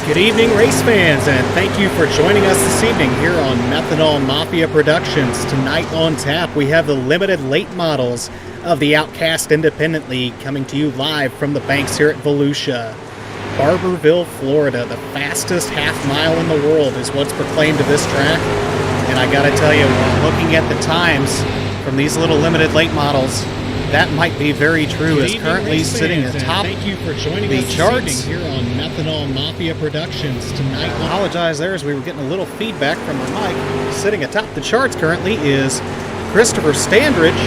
Good evening, race fans, and thank you for joining us this evening here on Methanol Mafia Productions. Tonight on tap, we have the limited late models of the Outcast Independent League coming to you live from the banks here at Volusia. Barberville, Florida, the fastest half mile in the world is what's proclaimed of this track. And I gotta tell you, looking at the times from these little limited late models, that might be very true, as currently sitting atop the charts here on Methanol Mafia Productions tonight. I apologize there, as we were getting a little feedback from our mic. Sitting atop the charts currently is Christopher Standridge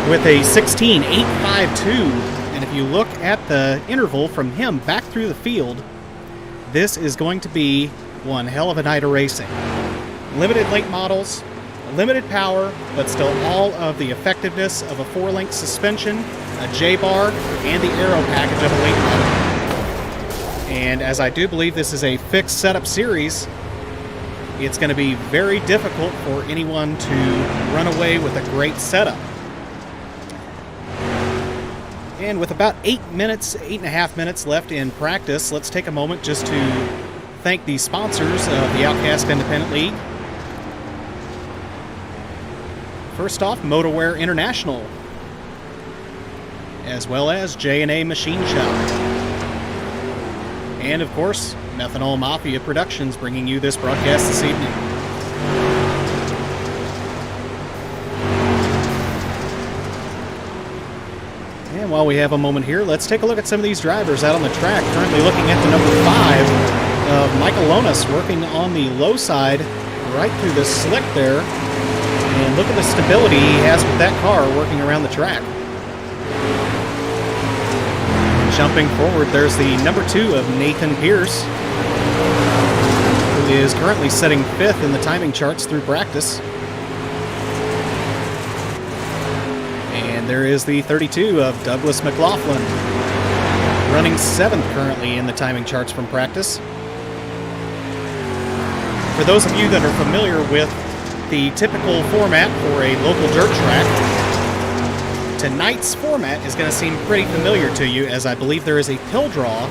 with a 16.852. And if you look at the interval from him back through the field, this is going to be one hell of a night of racing. Limited late models, limited power, but still all of the effectiveness of a 4-link suspension, a J-bar, and the aero package of a late model. And as I do believe this is a fixed setup series, it's going to be very difficult for anyone to run away with a great setup. And with about 8.5 minutes left in practice, let's take a moment just to thank the sponsors of the Outcast Independent League. First off, Motorwear International, as well as J&A Machine Shop. And of course, Methanol Mafia Productions bringing you this broadcast this evening. And while we have a moment here, let's take a look at some of these drivers out on the track. Currently looking at the number 5 of Michael Lonas, working on the low side right through the slick there. And look at the stability he has with that car working around the track. Jumping forward, there's the number 2 of Nathan Pierce, who is currently sitting 5th in the timing charts through practice. And there is the 32 of Douglas McLaughlin, running 7th currently in the timing charts from practice. For those of you that are familiar with the typical format for a local dirt track, tonight's format is going to seem pretty familiar to you, as I believe there is a pill draw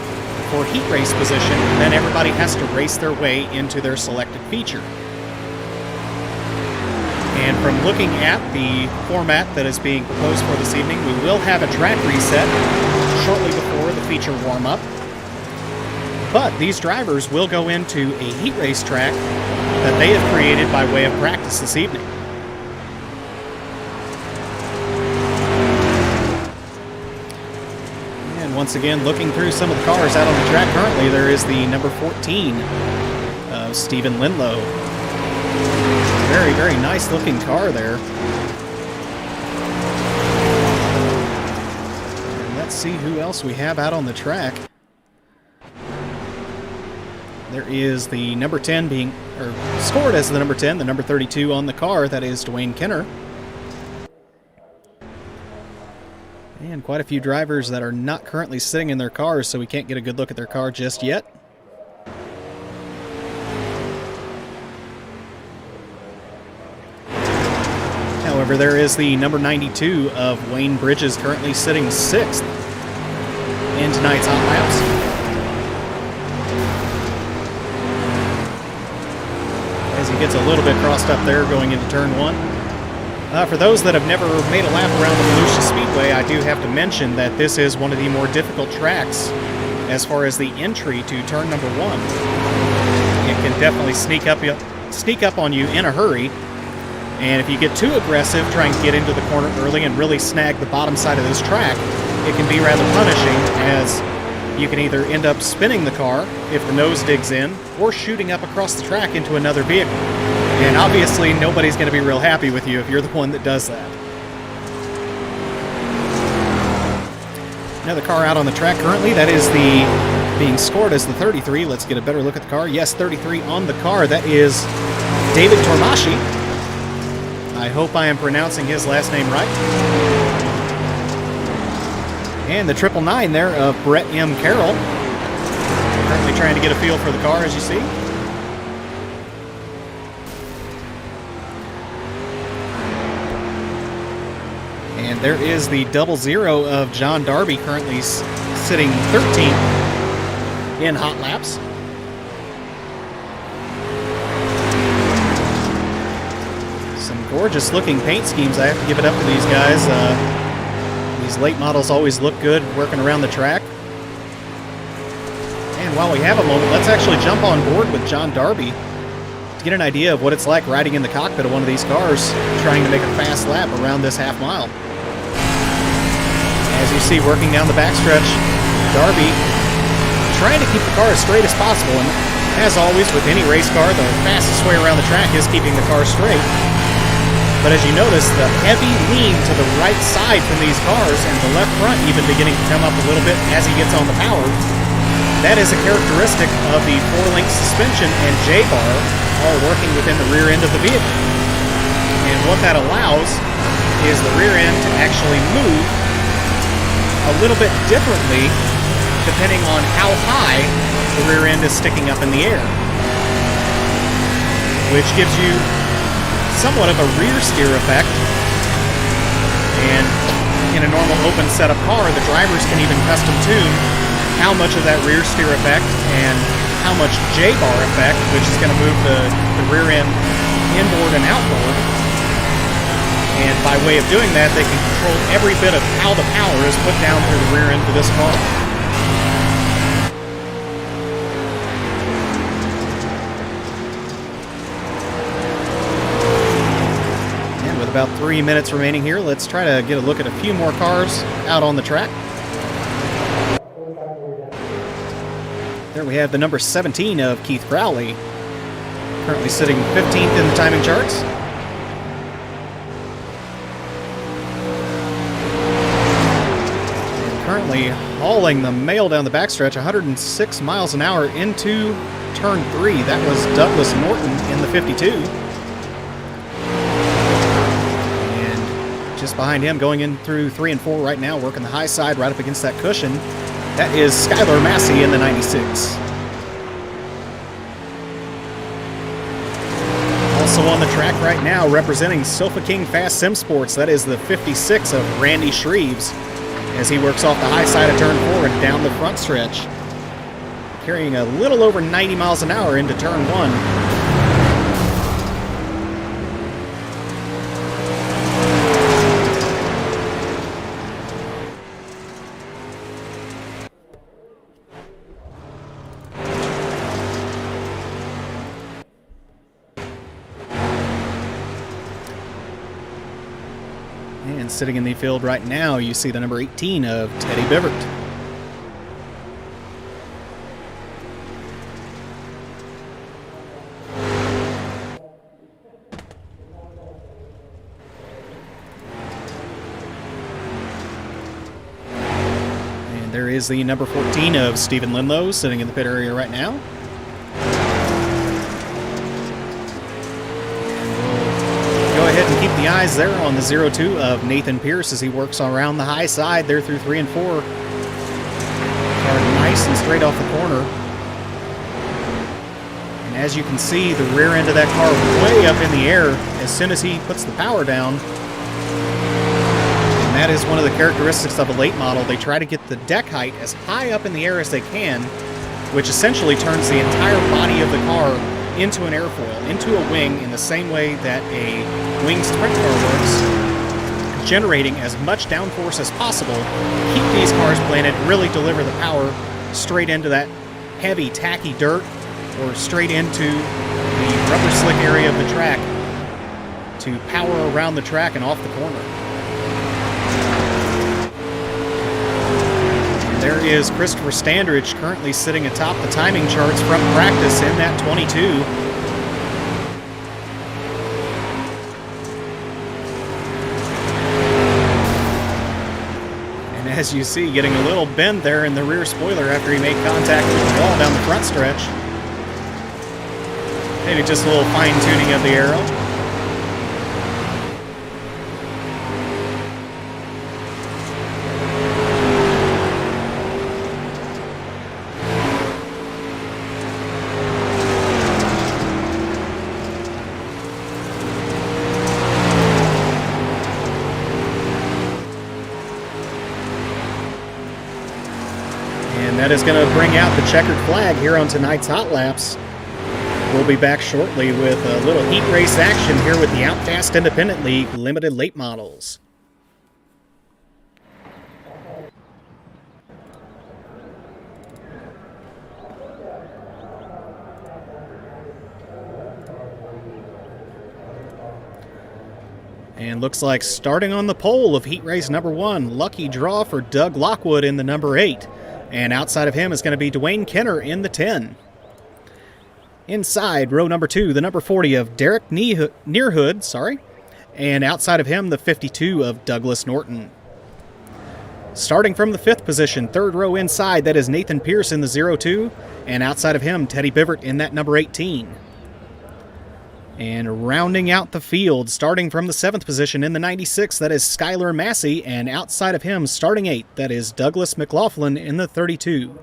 for heat race position, and then everybody has to race their way into their selected feature. And from looking at the format that is being proposed for this evening, we will have a track reset shortly before the feature warm-up. But these drivers will go into a heat race track that they have created by way of practice this evening. And once again, looking through some of the cars out on the track currently, there is the number 14 of Stephen Linlow. Very, very nice looking car there. And let's see who else we have out on the track. There is the number 10 being, or scored as the number 10, the number 32 on the car, that is Dwayne Kenner. And quite a few drivers that are not currently sitting in their cars, so we can't get a good look at their car just yet. However, there is the number 92 of Wayne Bridges, currently sitting 6th in tonight's hot laps. As he gets a little bit crossed up there going into turn 1. For those that have never made a lap around the Volusia Speedway, I do have to mention that this is one of the more difficult tracks as far as the entry to turn number 1. It can definitely sneak up on you in a hurry. And if you get too aggressive trying to get into the corner early and really snag the bottom side of this track, it can be rather punishing, as you can either end up spinning the car if the nose digs in, or shooting up across the track into another vehicle. And obviously nobody's going to be real happy with you if you're the one that does that. Another car out on the track currently, that is being scored as the 33. Let's get a better look at the car. Yes, 33 on the car. That is David Tormashi. I hope I am pronouncing his last name right. And the 999 there of Brett M. Carroll. Currently trying to get a feel for the car, as you see. And there is the 00 of John Darby, currently sitting 13th in hot laps. gorgeous looking paint schemes. I have to give it up to these guys. These late models always look good working around the track. And while we have a moment, let's actually jump on board with John Darby to get an idea of what it's like riding in the cockpit of one of these cars, trying to make a fast lap around this half mile. As you see, working down the backstretch, Darby trying to keep the car as straight as possible. And as always, with any race car, the fastest way around the track is keeping the car straight. But as you notice, the heavy lean to the right side from these cars, and the left front even beginning to come up a little bit as he gets on the power, that is a characteristic of the 4-link suspension and J-bar all working within the rear end of the vehicle. And what that allows is the rear end to actually move a little bit differently depending on how high the rear end is sticking up in the air, which gives you somewhat of a rear steer effect. And in a normal open setup car, the drivers can even custom tune how much of that rear steer effect and how much J-bar effect, which is going to move the rear end inboard and outboard. And by way of doing that, they can control every bit of how the power is put down through the rear end of this car. And with about 3 minutes remaining here, let's try to get a look at a few more cars out on the track. There we have the number 17 of Keith Crowley, currently sitting 15th in the timing charts. And currently hauling the mail down the backstretch, 106 miles an hour into turn 3. That was Douglas Norton in the 52. And just behind him, going in through 3 and 4 right now, working the high side right up against that cushion, that is Skylar Massey in the 96. Also on the track right now, representing Sofa King Fast Sim Sports, that is the 56 of Randy Shreves, as he works off the high side of turn 4 and down the front stretch, carrying a little over 90 miles an hour into turn 1. And sitting in the field right now, you see the number 18 of Teddy Bivert. And there is the number 14 of Stephen Linlow sitting in the pit area right now. Go ahead and keep the eyes there on the 02 of Nathan Pierce as he works around the high side there through 3 and 4. Car nice and straight off the corner. And as you can see, the rear end of that car way up in the air as soon as he puts the power down. And that is one of the characteristics of a late model. They try to get the deck height as high up in the air as they can, which essentially turns the entire body of the car into an airfoil, into a wing, in the same way that a wing sprint car works, generating as much downforce as possible to keep these cars planted, really deliver the power straight into that heavy, tacky dirt or straight into the rubber slick area of the track to power around the track and off the corner. There is Christopher Standridge currently sitting atop the timing charts from practice in that 22. And as you see, getting a little bend there in the rear spoiler after he made contact with the wall down the front stretch. Maybe just a little fine-tuning of the aero. That is going to bring out the checkered flag here on tonight's Hot Laps. We'll be back shortly with a little heat race action here with the Outcast Independent League Limited Late Models. And looks like starting on the pole of heat race number 1, lucky draw for Doug Lockwood in the number 8. And outside of him is going to be Dwayne Kenner in the 10. Inside row number 2, the number 40 of Derek Nearhood, and outside of him the 52 of Douglas Norton. Starting from the 5th position, 3rd row inside, that is Nathan Pierce in the 02, and outside of him Teddy Bivert in that number 18. And rounding out the field, starting from the 7th position in the 96, that is Skylar Massey, and outside of him, starting 8, that is Douglas McLaughlin in the 32.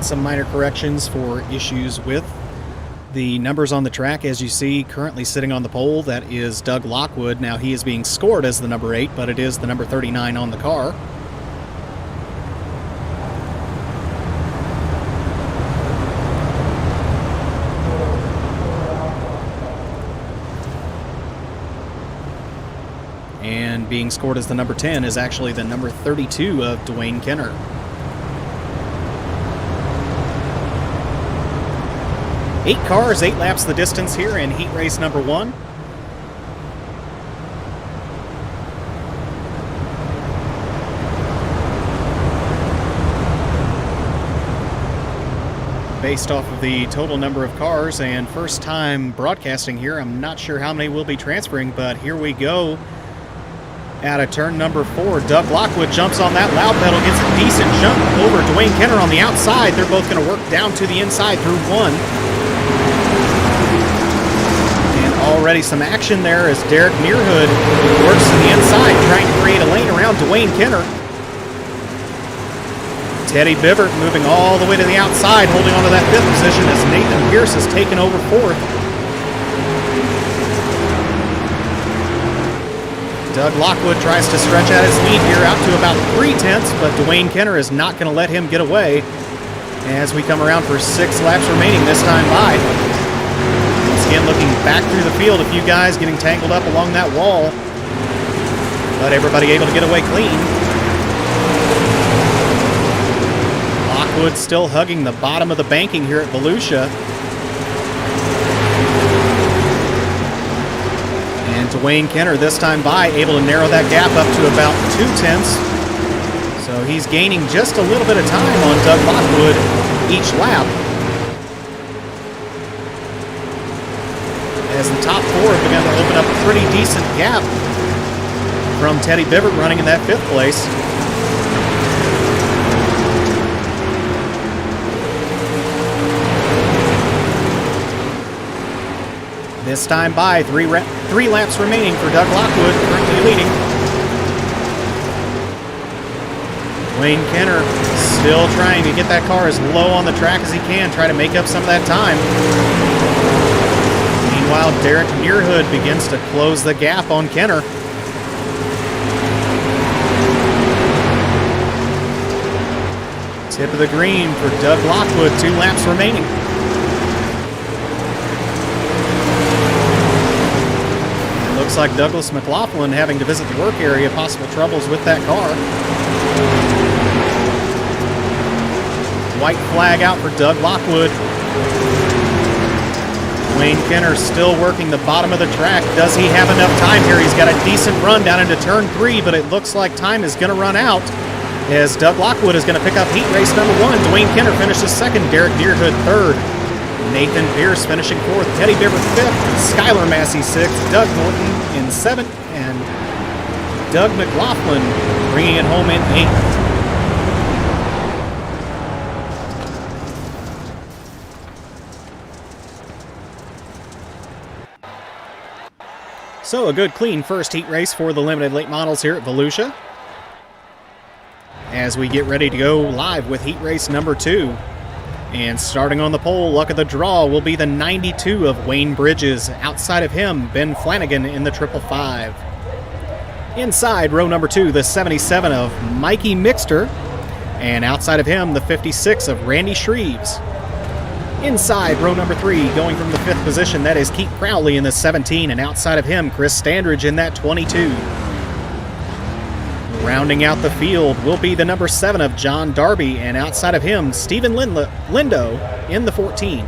Some minor corrections for issues with the numbers on the track. As you see, currently sitting on the pole, that is Doug Lockwood. Now he is being scored as the number 8, but it is the number 39 on the car. And being scored as the number 10 is actually the number 32 of Dwayne Kenner. 8 cars, 8 laps the distance here in heat race number 1. Based off of the total number of cars, and first time broadcasting here, I'm not sure how many will be transferring, but here we go. Out of turn number 4, Doug Lockwood jumps on that loud pedal, gets a decent jump over Dwayne Kenner on the outside. They're both going to work down to the inside through 1. Already some action there as Derek Nearhood works to the inside, trying to create a lane around Dwayne Kenner. Teddy Bivert moving all the way to the outside, holding on to that 5th position as Nathan Pierce has taken over 4th. Doug Lockwood tries to stretch out his lead here out to about 3/10, but Dwayne Kenner is not going to let him get away as we come around for 6 laps remaining this time by. Again, looking back through the field, a few guys getting tangled up along that wall, but everybody able to get away clean. Lockwood still hugging the bottom of the banking here at Volusia. And Dwayne Kenner this time by, able to narrow that gap up to about 2/10. So he's gaining just a little bit of time on Doug Lockwood each lap. As the top 4 have begun to open up a pretty decent gap from Teddy Bivert running in that 5th place. This time by, 3 laps remaining for Doug Lockwood, currently leading. Dwayne Kenner still trying to get that car as low on the track as he can, try to make up some of that time. Meanwhile, Derek Nearhood begins to close the gap on Kenner. Tip of the green for Doug Lockwood, 2 laps remaining. It looks like Douglas McLaughlin having to visit the work area, possible troubles with that car. White flag out for Doug Lockwood. Dwayne Kenner still working the bottom of the track. Does he have enough time here? He's got a decent run down into turn 3, but it looks like time is going to run out as Doug Lockwood is going to pick up heat race number 1. Dwayne Kenner finishes 2nd, Derek Deerhood 3rd, Nathan Pierce finishing 4th, Teddy Bibber 5th, Skylar Massey 6th, Doug Norton in 7th, and Doug McLaughlin bringing it home in 8th. So a good clean first heat race for the limited late models here at Volusia, as we get ready to go live with heat race number 2. And starting on the pole, luck of the draw will be the 92 of Wayne Bridges. Outside of him, Ben Flanagan in the 555. Inside row number 2, the 77 of Mikey Mixter. And outside of him, the 56 of Randy Shreves. Inside row number 3, going from the 5th position, that is Keith Crowley in the 17. And outside of him, Chris Standridge in that 22. Rounding out the field will be the number 7 of John Darby, and outside of him, Stephen Lindo in the 14.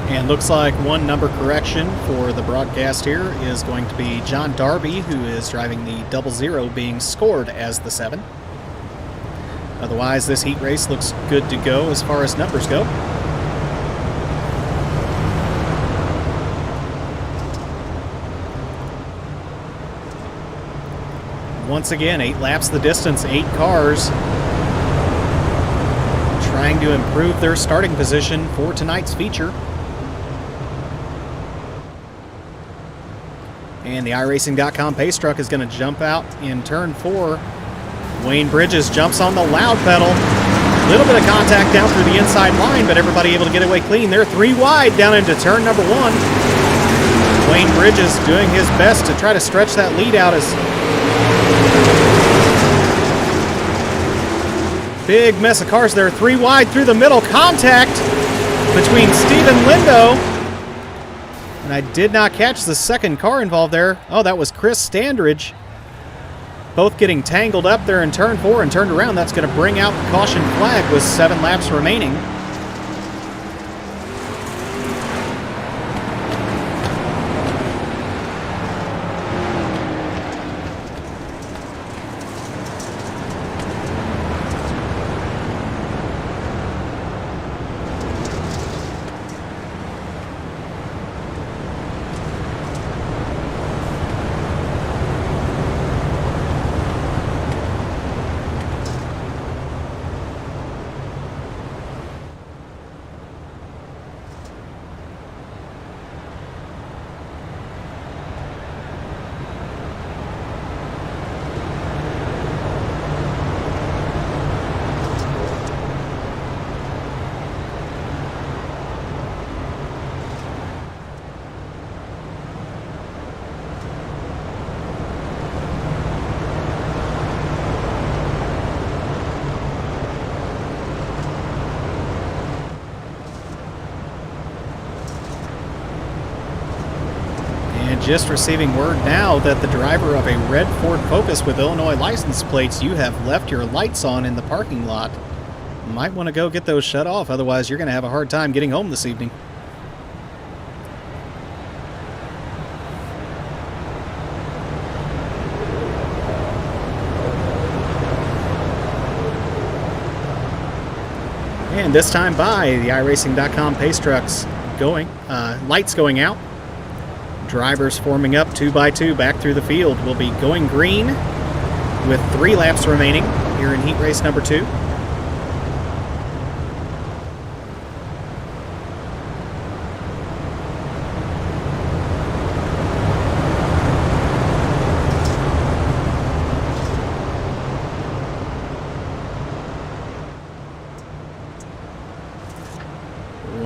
And looks like one number correction for the broadcast here is going to be John Darby, who is driving the 00, being scored as the 7. Otherwise, this heat race looks good to go as far as numbers go. Once again, 8 laps the distance, 8 cars trying to improve their starting position for tonight's feature. And the iRacing.com pace truck is going to jump out in turn 4. Wayne Bridges jumps on the loud pedal. A little bit of contact down through the inside line, but everybody able to get away clean. They're 3 wide down into turn number 1. Wayne Bridges doing his best to try to stretch that lead out as big mess of cars there. 3 wide through the middle. Contact between Stephen Lindo. And I did not catch the second car involved there. Oh, that was Chris Standridge. Both getting tangled up there in turn 4 and turned around. That's going to bring out the caution flag with 7 laps remaining. Just receiving word now that the driver of a red Ford Focus with Illinois license plates, you have left your lights on in the parking lot. Might want to go get those shut off, otherwise you're going to have a hard time getting home this evening. And this time by the iRacing.com pace trucks going, lights going out. Drivers forming up 2 by 2 back through the field. Will be going green with 3 laps remaining here in heat race number 2.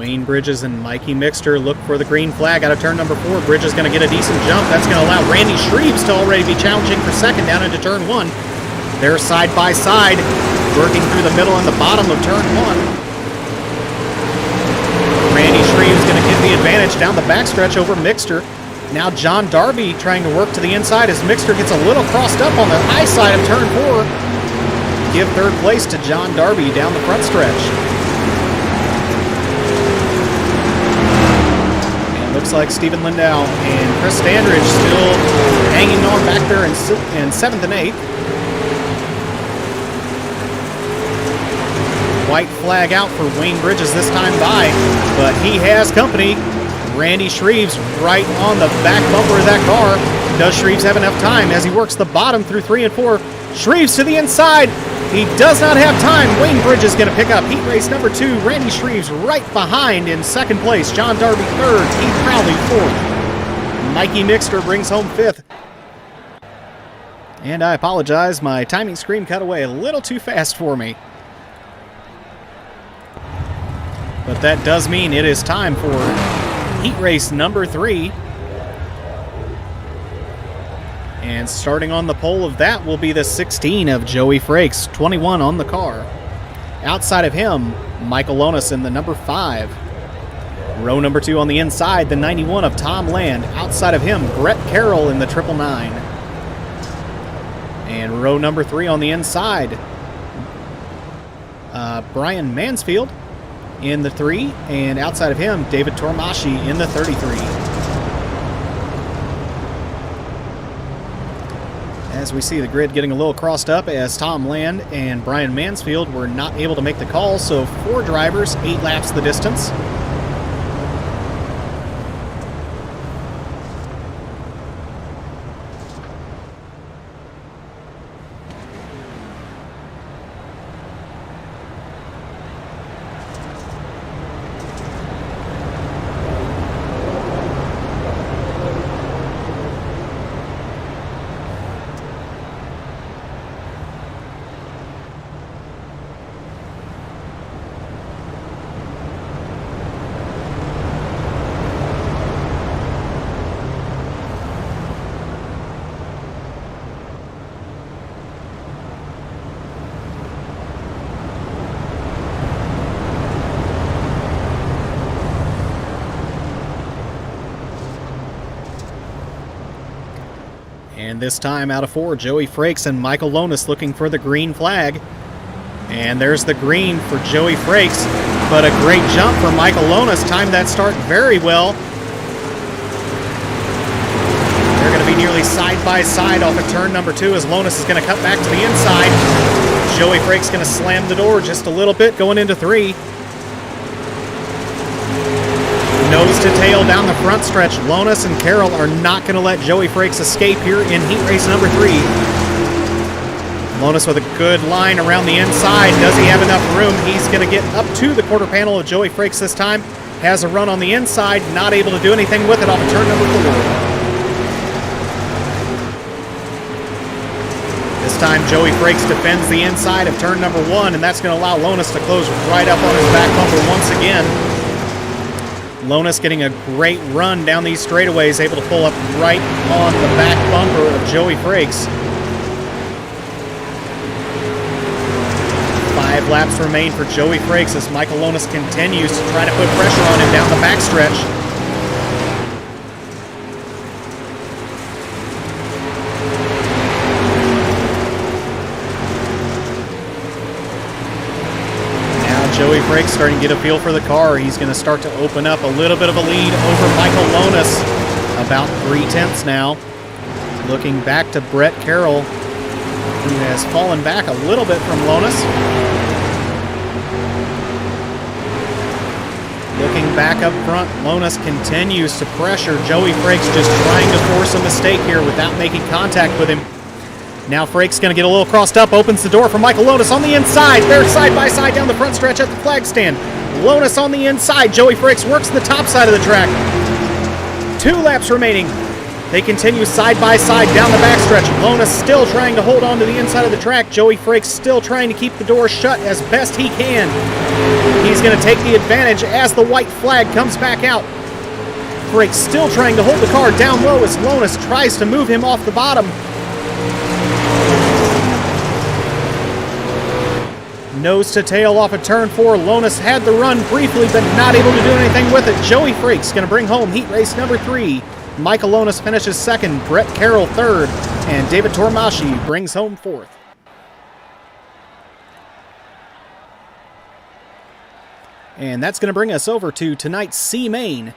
Wayne Bridges and Mikey Mixter look for the green flag out of turn number 4. Bridges going to get a decent jump. That's going to allow Randy Shreves to already be challenging for second down into turn 1. They're side by side, working through the middle and the bottom of turn 1. Randy Shreves going to get the advantage down the backstretch over Mixter. Now John Darby trying to work to the inside as Mixter gets a little crossed up on the high side of turn 4. Give third place to John Darby down the front stretch. And looks like Stephen Lindau and Chris Standridge still hanging on back there in 7th and 8th. White flag out for Wayne Bridges this time by, but he has company. Randy Shreves right on the back bumper of that car. Does Shreves have enough time as he works the bottom through 3 and 4? Shreves to the inside. He does not have time. Wayne Bridges going to pick up heat race number 2. Randy Shreves right behind in 2nd place. John Darby 3rd. Heath Crowley 4th. Mikey Mixter brings home 5th. And I apologize. My timing screen cut away a little too fast for me. But that does mean it is time for heat race number 3. And starting on the pole of that will be the 16 of Joey Frakes, 21 on the car. Outside of him, Michael Lonis in the number 5. Row number 2 on the inside, the 91 of Tom Land. Outside of him, Brett Carroll in the 999. And row number 3 on the inside, Brian Mansfield in the 3, and outside of him, David Tormashi in the 33. As we see the grid getting a little crossed up as Tom Land and Brian Mansfield were not able to make the call, so 4 drivers, 8 laps the distance. And this time out of 4, Joey Frakes and Michael Lonis looking for the green flag. And there's the green for Joey Frakes, but a great jump for Michael Lonis. Timed that start very well. They're going to be nearly side by side off of turn number 2 as Lonis is going to cut back to the inside. Joey Frakes going to slam the door just a little bit going into 3. Nose to tail down the front stretch. Lonis and Carroll are not going to let Joey Frakes escape here in heat race number 3. Lonis with a good line around the inside. Does he have enough room? He's going to get up to the quarter panel of Joey Frakes this time. Has a run on the inside. Not able to do anything with it off of turn number 4. This time Joey Frakes defends the inside of turn number 1, and that's going to allow Lonis to close right up on his back bumper once again. Lonis getting a great run down these straightaways, able to pull up right on the back bumper of Joey Frakes. 5 laps remain for Joey Frakes as Michael Lonis continues to try to put pressure on him down the backstretch. Joey Frakes starting to get a feel for the car. He's going to start to open up a little bit of a lead over Michael Lonis. About 3/10 now. Looking back to Brett Carroll, who has fallen back a little bit from Lonis. Looking back up front, Lonis continues to pressure Joey Frakes, just trying to force a mistake here without making contact with him. Now Frakes going to get a little crossed up, opens the door for Michael Lonis on the inside. They're side by side down the front stretch at the flag stand. Lonis on the inside. Joey Frakes works the top side of the track. 2 laps remaining. They continue side by side down the backstretch. Lona still trying to hold on to the inside of the track. Joey Frakes still trying to keep the door shut as best he can. He's going to take the advantage as the white flag comes back out. Frakes still trying to hold the car down low as Lonas tries to move him off the bottom. Nose to tail off of turn 4. Lonas had the run briefly, but not able to do anything with it. Joey Frakes going to bring home heat race number 3. Michael Lonas finishes 2nd, Brett Carroll 3rd, and David Tormashi brings home 4th. And that's going to bring us over to tonight's C main.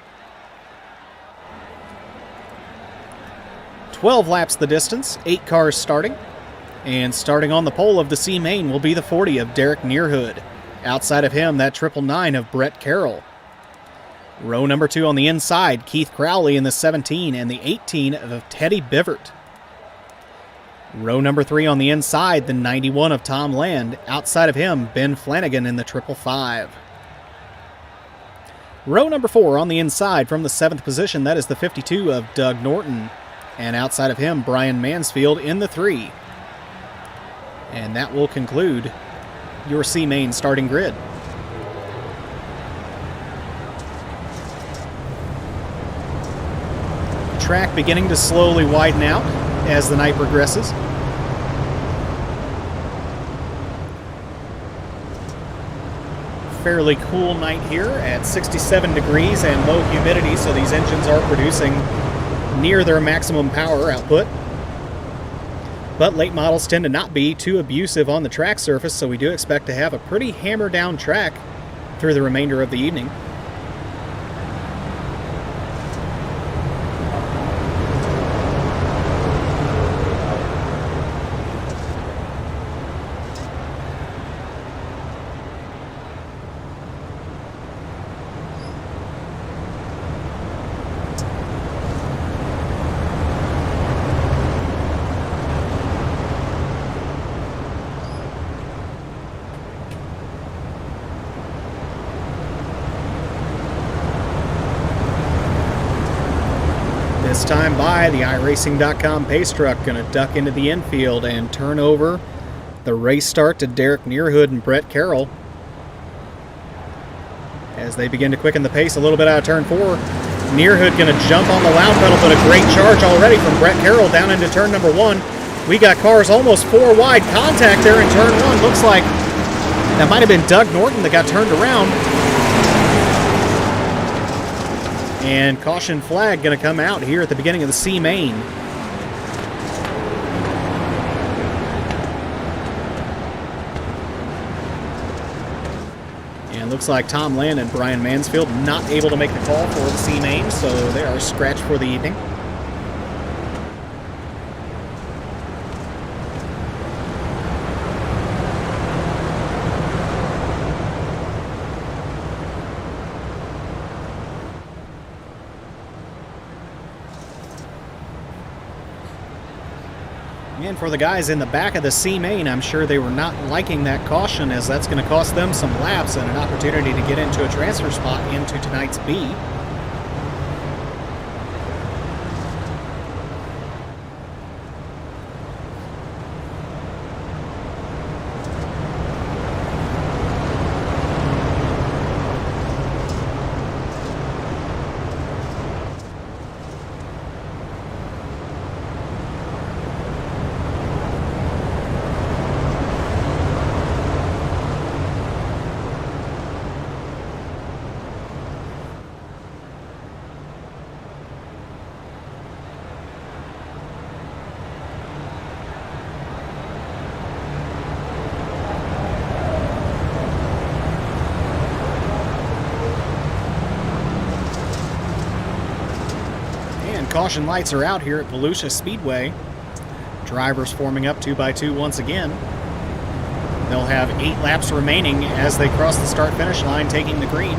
12 laps the distance, 8 cars starting. And starting on the pole of the C main will be the 40 of Derek Nearhood. Outside of him, that 999 of Brett Carroll. Row number 2 on the inside, Keith Crowley in the 17 and the 18 of Teddy Bivert. Row number 3 on the inside, the 91 of Tom Land. Outside of him, Ben Flanagan in the 555. Row number 4 on the inside from the 7th position, that is the 52 of Doug Norton. And outside of him, Brian Mansfield in the 3. And that will conclude your C main starting grid. Track beginning to slowly widen out as the night progresses. Fairly cool night here at 67 degrees and low humidity, so these engines are producing near their maximum power output. But late models tend to not be too abusive on the track surface, so we do expect to have a pretty hammered down track through the remainder of the evening. This time by the iRacing.com pace truck, going to duck into the infield and turn over the race start to Derek Nearhood and Brett Carroll. As they begin to quicken the pace a little bit out of turn 4, Nearhood going to jump on the loud pedal, but a great charge already from Brett Carroll down into turn number 1. We got cars almost 4 wide. Contact there in turn 1. Looks like that might have been Doug Norton that got turned around. And caution flag going to come out here at the beginning of the C main. And looks like Tom Land and Brian Mansfield not able to make the call for the C main, so they are scratched for the evening. And for the guys in the back of the C main, I'm sure they were not liking that caution, as that's going to cost them some laps and an opportunity to get into a transfer spot into tonight's B. Caution lights are out here at Volusia Speedway. Drivers forming up 2x2 once again. They'll have 8 laps remaining as they cross the start-finish line, taking the green.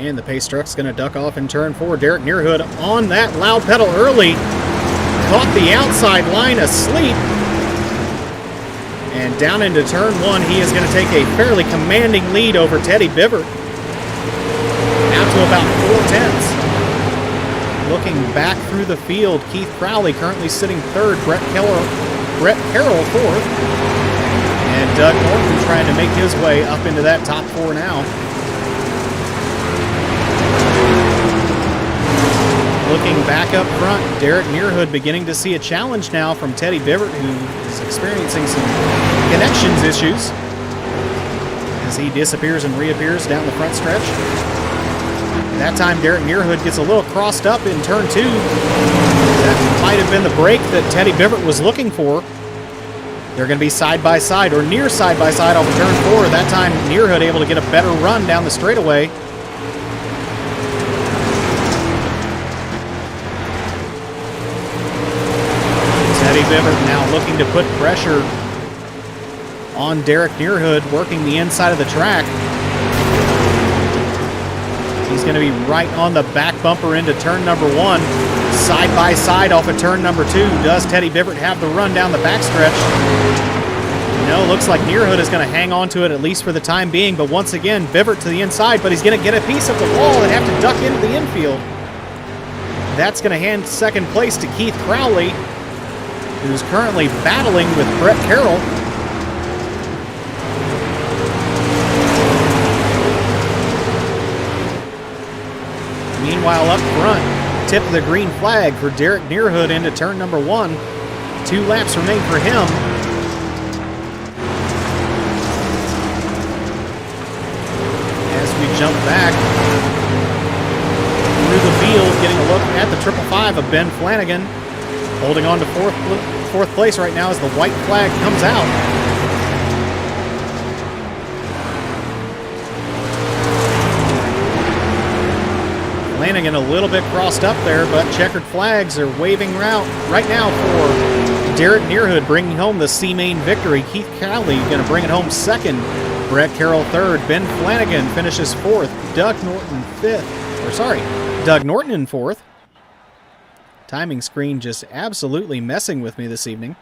And the pace truck's going to duck off in turn 4. Derek Nearhood on that loud pedal early. Caught the outside line asleep. And down into turn 1, he is going to take a fairly commanding lead over Teddy Bivert. Now to about 4/10. Looking back through the field, Keith Crowley currently sitting 3rd. Brett Carroll 4th. And Doug Norton trying to make his way up into that top 4 now. Looking back up front, Derek Nearhood beginning to see a challenge now from Teddy Bivert, who is experiencing some connections issues as he disappears and reappears down the front stretch. That time, Derek Nearhood gets a little crossed up in turn 2. That might have been the break that Teddy Bivert was looking for. They're going to be side by side or near side by side off of turn 4. That time, Nearhood able to get a better run down the straightaway. Teddy Bivert now looking to put pressure on Derek Nearhood, working the inside of the track. He's going to be right on the back bumper into turn number 1. Side by side off of turn number 2. Does Teddy Bivert have the run down the backstretch? No, looks like Nearhood is going to hang on to it at least for the time being. But once again, Bivert to the inside, but he's going to get a piece of the wall and have to duck into the infield. That's going to hand second place to Keith Crowley, who's currently battling with Brett Carroll. Meanwhile, up front, tip of the green flag for Derek Nearhood into turn number 1. 2 laps remain for him. As we jump back through the field, getting a look at the 555 of Ben Flanagan. Holding on to fourth place right now as the white flag comes out. Flanagan a little bit crossed up there, but checkered flags are waving right now for Derek Nearhood, bringing home the C-Main victory. Keith Crowley going to bring it home 2nd. Brett Carroll 3rd. Ben Flanagan finishes 4th. Doug Norton in 4th. Timing screen just absolutely messing with me this evening.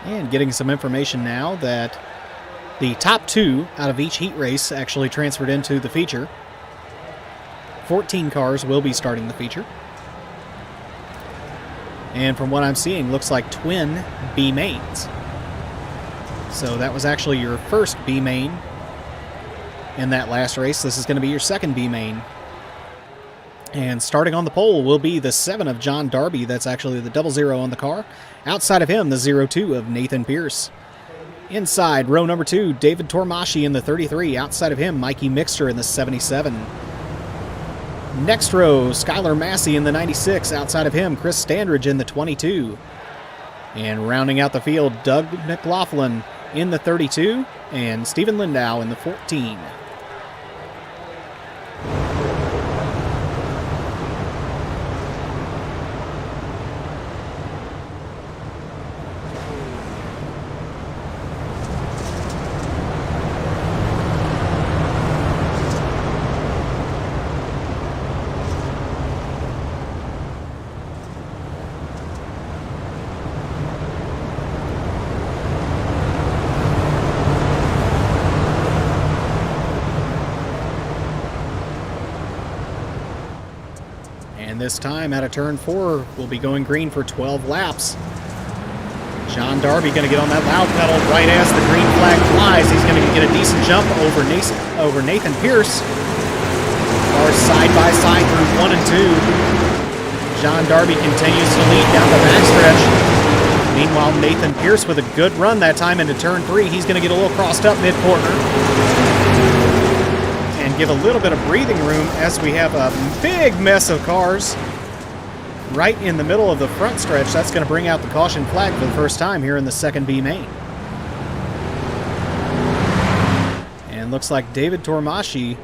And getting some information now that the top 2 out of each heat race actually transferred into the feature. 14 cars will be starting the feature. And from what I'm seeing, looks like twin B mains. So that was actually your first B main in that last race. This is going to be your second B main. And starting on the pole will be the 7 of John Darby. That's actually the 00 on the car. Outside of him, the 02 of Nathan Pierce. Inside, row number 2, David Tormashi in the 33. Outside of him, Mikey Mixter in the 77. Next row, Skylar Massey in the 96. Outside of him, Chris Standridge in the 22. And rounding out the field, Doug McLaughlin in the 32. And Stephen Lindau in the 14. And this time out of turn 4, we'll be going green for 12 laps. John Darby going to get on that loud pedal right as the green flag flies. He's going to get a decent jump over Nathan Pierce. Cars side by side through 1 and 2. John Darby continues to lead down the backstretch. Meanwhile, Nathan Pierce with a good run that time into turn 3. He's going to get a little crossed up mid-quarter and give a little bit of breathing room as we have a big mess of cars right in the middle of the front stretch. That's going to bring out the caution flag for the first time here in the second B main. looks like David Tormashi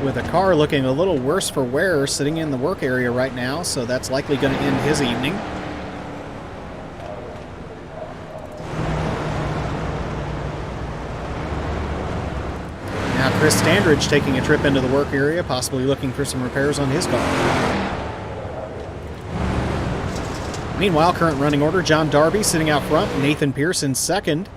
with a car looking a little worse for wear sitting in the work area right now, so that's likely going to end his evening. Now Chris Standridge taking a trip into the work area, possibly looking for some repairs on his car. Meanwhile, current running order, John Darby sitting out front, Nathan Pierce in second,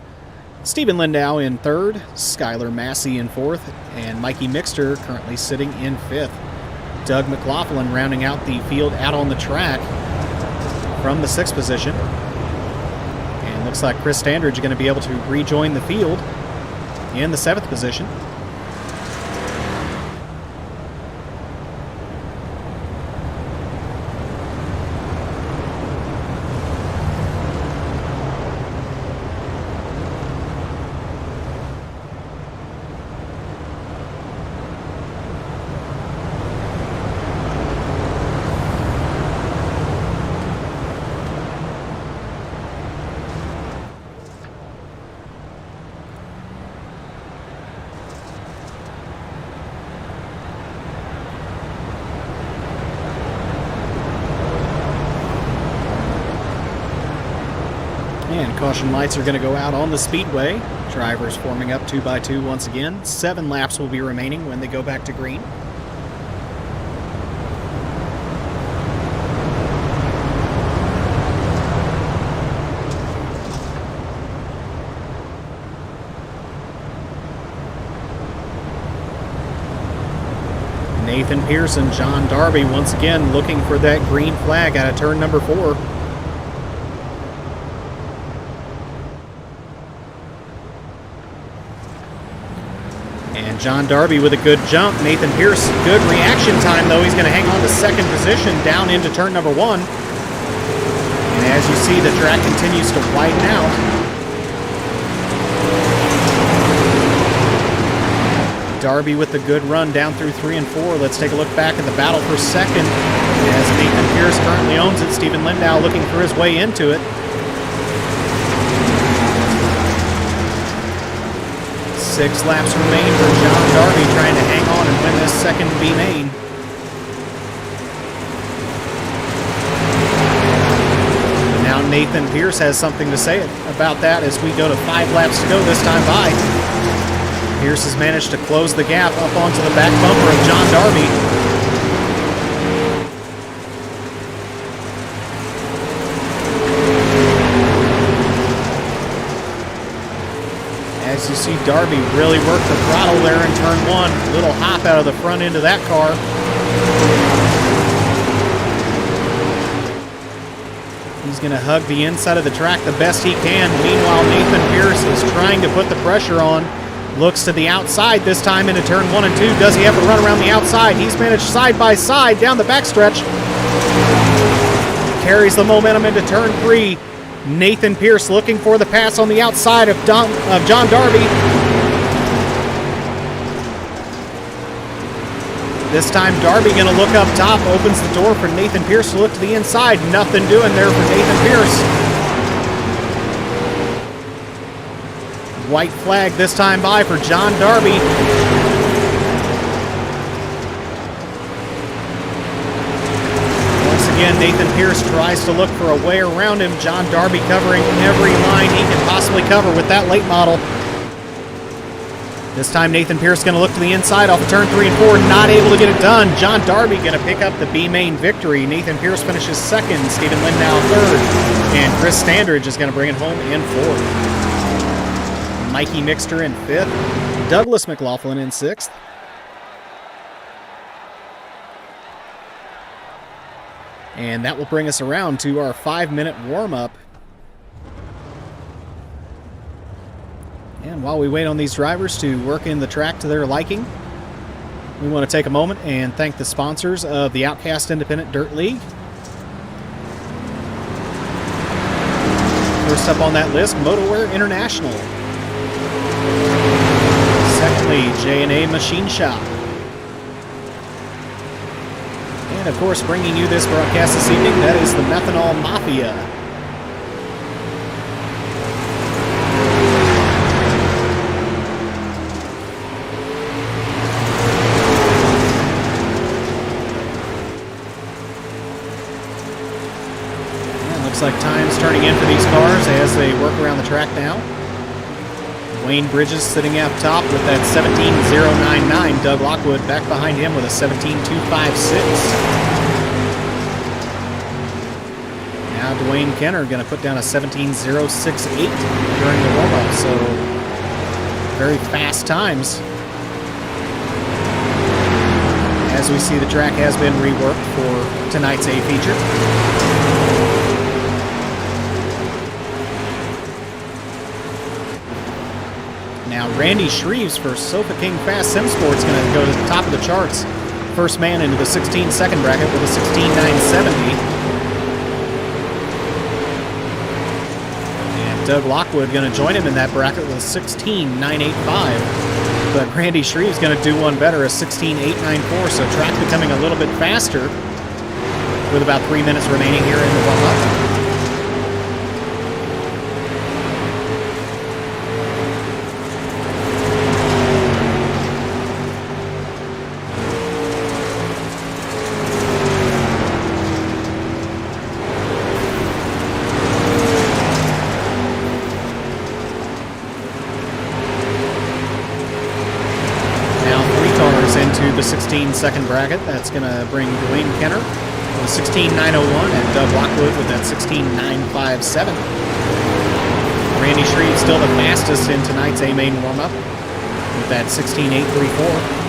Stephen Lindau in third, Skylar Massey in fourth, and Mikey Mixter currently sitting in fifth. Doug McLaughlin rounding out the field out on the track from the sixth position. And looks like Chris Standridge is going to be able to rejoin the field in the seventh position. And caution lights are going to go out on the speedway. Drivers forming up 2 by 2 once again. 7 laps will be remaining when they go back to green. Nathan Pierce and John Darby once again looking for that green flag out of turn number 4. And John Darby with a good jump. Nathan Pierce, good reaction time though. He's going to hang on to second position down into turn number 1. And as you see, the track continues to widen out. Darby with the good run down through 3 and 4. Let's take a look back at the battle for second as Nathan Pierce currently owns it. Stephen Lindau looking for his way into it. 6 laps remain for John Darby trying to hang on and win this second B main. Now Nathan Pierce has something to say about that as we go to 5 laps to go this time by. Pierce has managed to close the gap up onto the back bumper of John Darby. As you see, Darby really worked the throttle there in turn 1. A little hop out of the front end of that car. He's going to hug the inside of the track the best he can. Meanwhile, Nathan Pierce is trying to put the pressure on. Looks to the outside this time into turn 1 and 2. Does he have to run around the outside? He's managed side by side down the backstretch. Carries the momentum into turn 3. Nathan Pierce looking for the pass on the outside of John Darby. This time Darby going to look up top, opens the door for Nathan Pierce to look to the inside. Nothing doing there for Nathan Pierce. White flag this time by for John Darby. Once again, Nathan Pierce tries to look for a way around him. John Darby covering every line he can possibly cover with that late model. This time Nathan Pierce going to look to the inside off of turn 3 and 4, not able to get it done. John Darby going to pick up the B main victory. Nathan Pierce finishes second, Stephen Lindau third, and Chris Standridge is going to bring it home in fourth. Mikey Mixter in 5th, Douglas McLaughlin in 6th. And that will bring us around to our 5-minute warm-up. And while we wait on these drivers to work in the track to their liking, we want to take a moment and thank the sponsors of the Outcast Independent Dirt League. First up on that list, MotoWare International. Secondly, J&A Machine Shop. And of course, bringing you this broadcast this evening, that is the Methanol Mafia. Looks like time's turning in for these cars as they work around the track now. Wayne Bridges sitting up top with that 17.099. Doug Lockwood back behind him with a 17.256. Now Dwayne Kenner going to put down a 17.068 during the warm-up, so very fast times. As we see, the track has been reworked for tonight's A feature. Now Randy Shreves for Sofa King Fast Sim Sports going to go to the top of the charts. First man into the 16-second bracket with a 16.970. And Doug Lockwood going to join him in that bracket with a 16.985. But Randy Shreve's going to do one better, a 16.894, so track becoming a little bit faster with about 3 minutes remaining here in the warm-up. Into the 16-second bracket. That's going to bring Dwayne Kenner with a 16.901 and Doug Lockwood with that 16.957. Randy Shreve still the fastest in tonight's A main warm-up with that 16.834.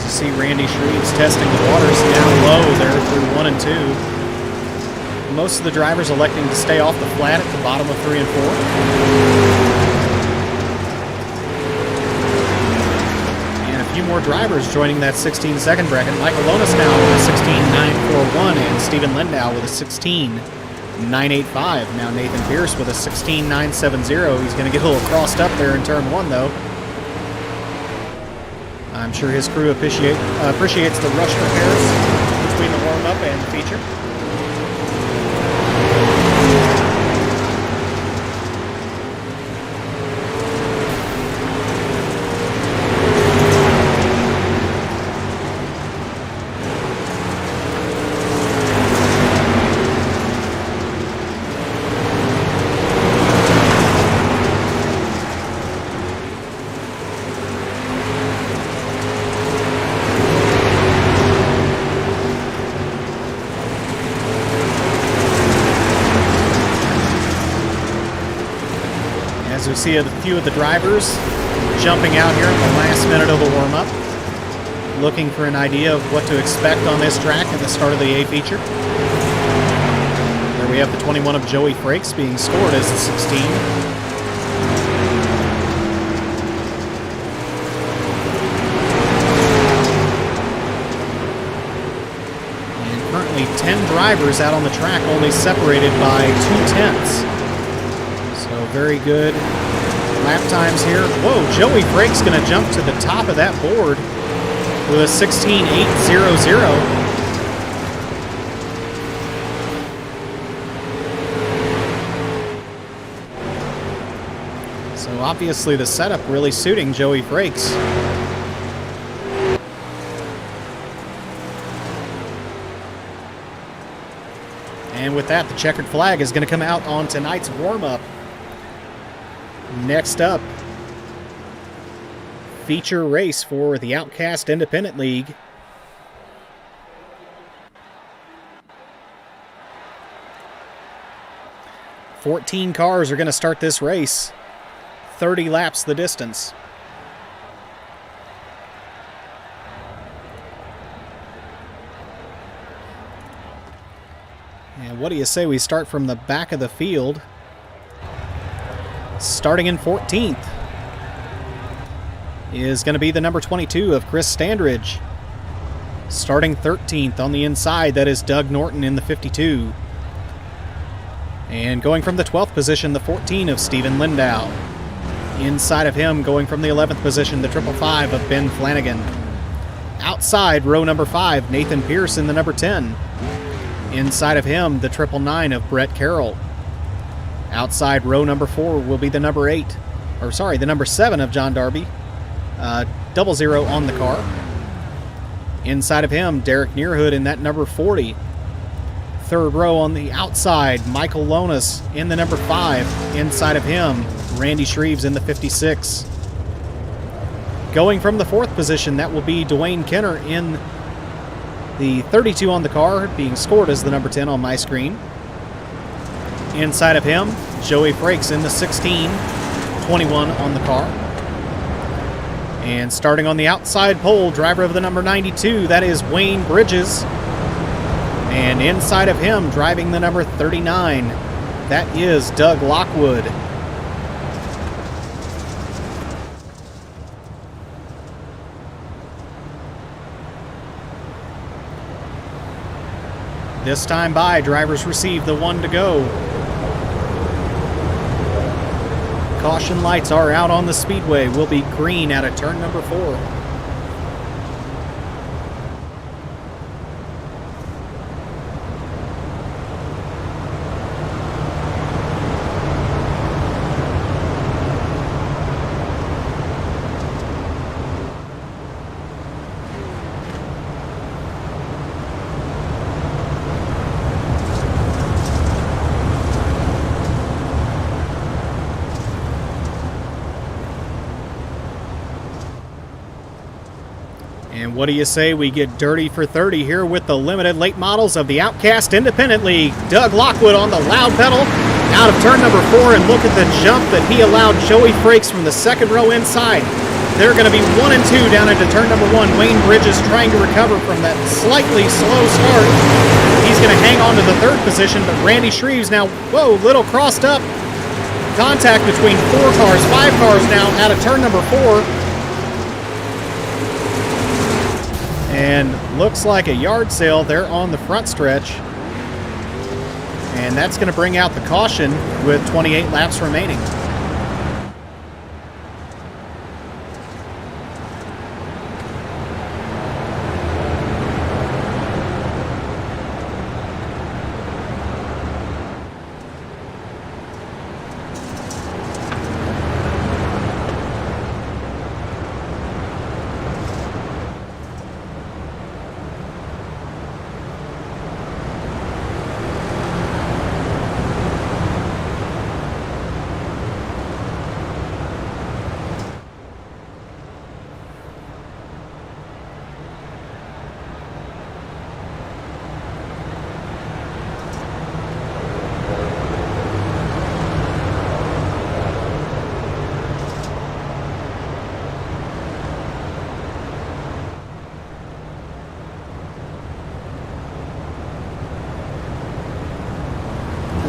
See Randy Shreves testing the waters down low there through 1 and 2. Most of the drivers electing to stay off the flat at the bottom of 3 and 4. And a few more drivers joining that 16-second bracket. Michael Lonis now with a 16.941 and Stephen Lindau with a 16.985. Now Nathan Pierce with a 16.970. He's going to get a little crossed up there in turn 1 though. I'm sure his crew appreciates the rush repairs between the warm-up and the feature. As we see a few of the drivers jumping out here in the last minute of the warm-up, looking for an idea of what to expect on this track at the start of the A feature. There we have the 21 of Joey Frakes being scored as the 16. And currently 10 drivers out on the track, only separated by 2/10. Very good lap times here. Whoa, Joey Frakes going to jump to the top of that board with a 16.800. So obviously the setup really suiting Joey Frakes. And with that, the checkered flag is going to come out on tonight's warm-up. Next up, feature race for the Outcast Independent League. $14 cars are going to start this race. 30 laps the distance. And what do you say we start from the back of the field? Starting in 14th is going to be the number 22 of Chris Standridge. Starting 13th on the inside, that is Doug Norton in the 52. And going from the 12th position, the 14 of Stephen Lindau. Inside of him, going from the 11th position, the 555 of Ben Flanagan. Outside, row number 5, Nathan Pierce in the number 10. Inside of him, the 999 of Brett Carroll. Outside, row number 4 will be the number 7 of John Darby. 00 on the car. Inside of him, Derek Nearhood in that number 40. Third row on the outside, Michael Lonas in the number 5. Inside of him, Randy Shreves in the 56. Going from the 4th position, that will be Dwayne Kenner in the 32 on the car, being scored as the number 10 on my screen. Inside of him, Joey Frakes in the 16, 21 on the car. And starting on the outside pole, driver of the number 92, that is Wayne Bridges. And inside of him, driving the number 39, that is Doug Lockwood. This time by, drivers receive the 1 to go. Caution lights are out on the speedway. Will be green out of turn number 4. And what do you say we get dirty for 30 here with the limited late models of the Outcast Independent League. Doug Lockwood on the loud pedal out of turn number 4, and look at the jump that he allowed Joey Frakes from the 2nd row inside. They're going to be 1 and 2 down into turn number 1. Wayne Bridges trying to recover from that slightly slow start. He's going to hang on to the 3rd position, but Randy Shreves now, little crossed up. Contact between 4 cars, 5 cars now out of turn number 4. And looks like a yard sale there on the front stretch. And that's going to bring out the caution with 28 laps remaining.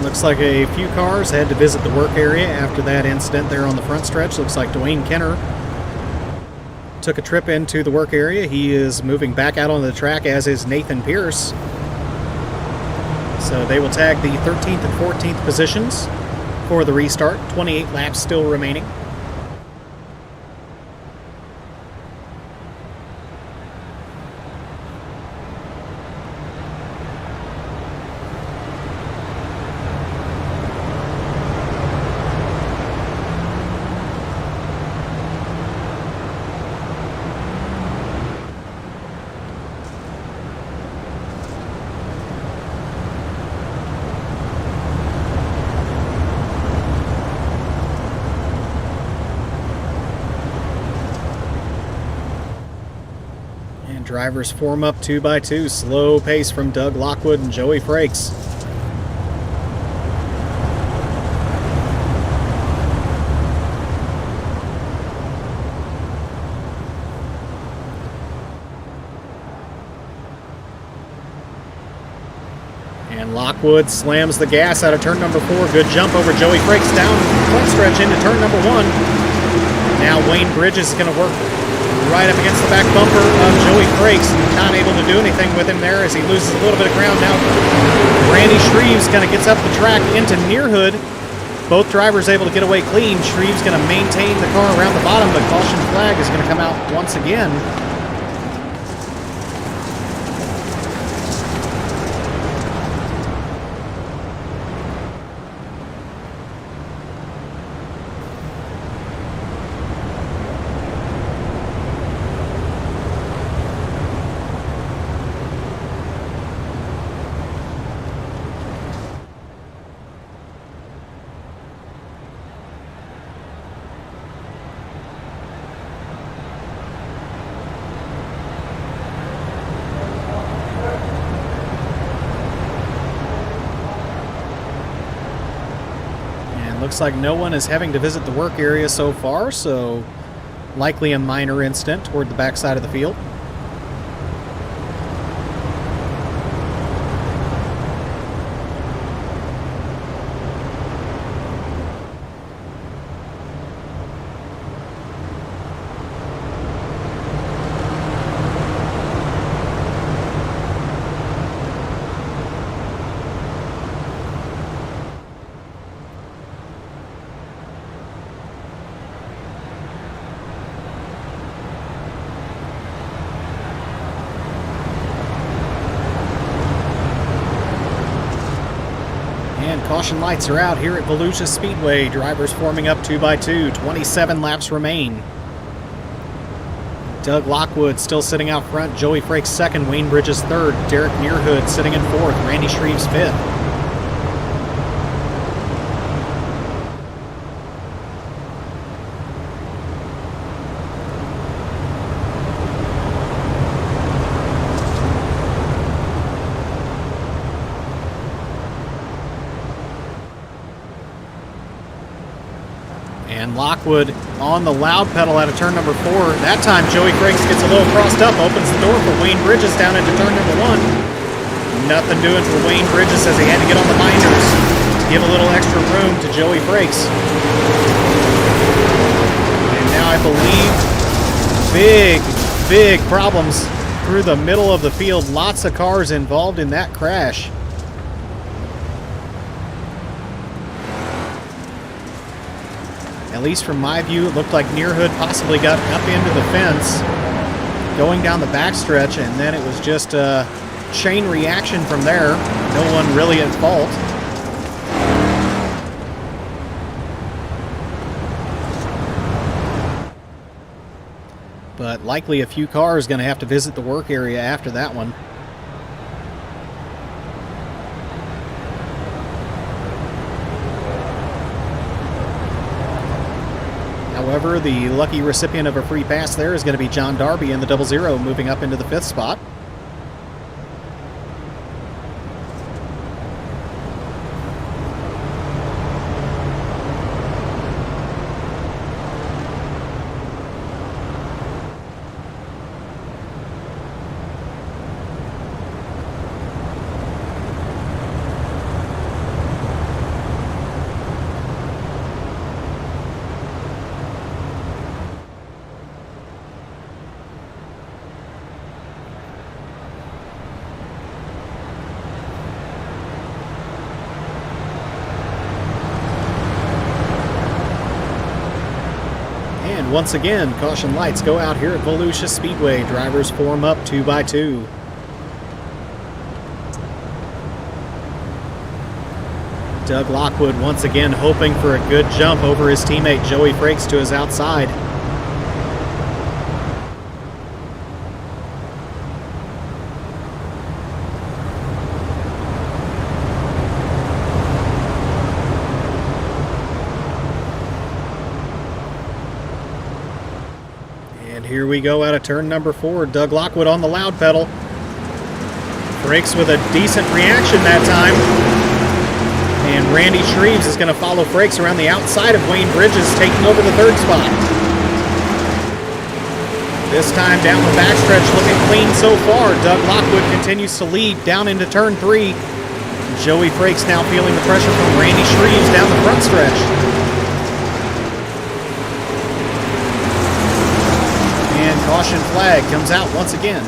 Looks like a few cars had to visit the work area after that incident there on the front stretch. Looks like Dwayne Kenner took a trip into the work area. He is moving back out on the track, as is Nathan Pierce. So they will tag the 13th and 14th positions for the restart. 28 laps still remaining. Drivers form up 2 by 2. Slow pace from Doug Lockwood and Joey Frakes. And Lockwood slams the gas out of turn number 4. Good jump over Joey Frakes down front stretch into turn number 1. Now Wayne Bridges is going to work right up against the back bumper of Joey Frakes. Not able to do anything with him there as he loses a little bit of ground now. Randy Shreves kind of gets up the track into Nearhood. Both drivers able to get away clean. Shreve's going to maintain the car around the bottom, but caution flag is going to come out once again. Looks like no one is having to visit the work area so far, so likely a minor incident toward the backside of the field. Caution lights are out here at Volusia Speedway. Drivers forming up 2 by 2. 27 laps remain. Doug Lockwood still sitting out front. Joey Frakes second. Wayne Bridges third. Derek Nearhood sitting in fourth. Randy Shreves fifth. And Lockwood on the loud pedal out of turn number 4. That time Joey Frakes gets a little crossed up, opens the door for Wayne Bridges down into turn number 1. Nothing doing for Wayne Bridges as he had to get on the binders to give a little extra room to Joey Frakes. And now I believe big problems through the middle of the field. Lots of cars involved in that crash. At least from my view, it looked like Nearhood possibly got up into the fence going down the backstretch, and then it was just a chain reaction from there. No one really at fault. But likely a few cars going to have to visit the work area after that one. However, the lucky recipient of a free pass there is going to be John Darby in the 00, moving up into the 5th spot. Once again, caution lights go out here at Volusia Speedway. Drivers form up 2 by 2. Doug Lockwood once again hoping for a good jump over his teammate Joey Frakes to his outside. Here we go out of turn number 4. Doug Lockwood on the loud pedal. Frakes with a decent reaction that time. And Randy Shreves is going to follow Frakes around the outside of Wayne Bridges, taking over the 3rd spot. This time down the backstretch looking clean so far. Doug Lockwood continues to lead down into turn 3. Joey Frakes now feeling the pressure from Randy Shreves down the front stretch. Caution flag comes out once again.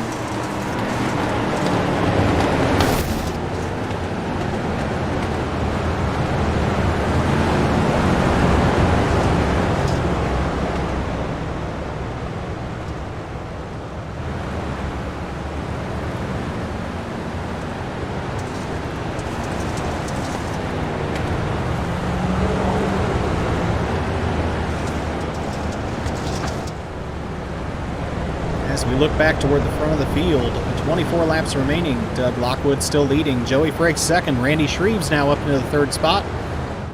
look back toward the front of the field. 24 laps remaining. Doug Lockwood still leading. Joey Frakes second. Randy Shreves now up into the third spot.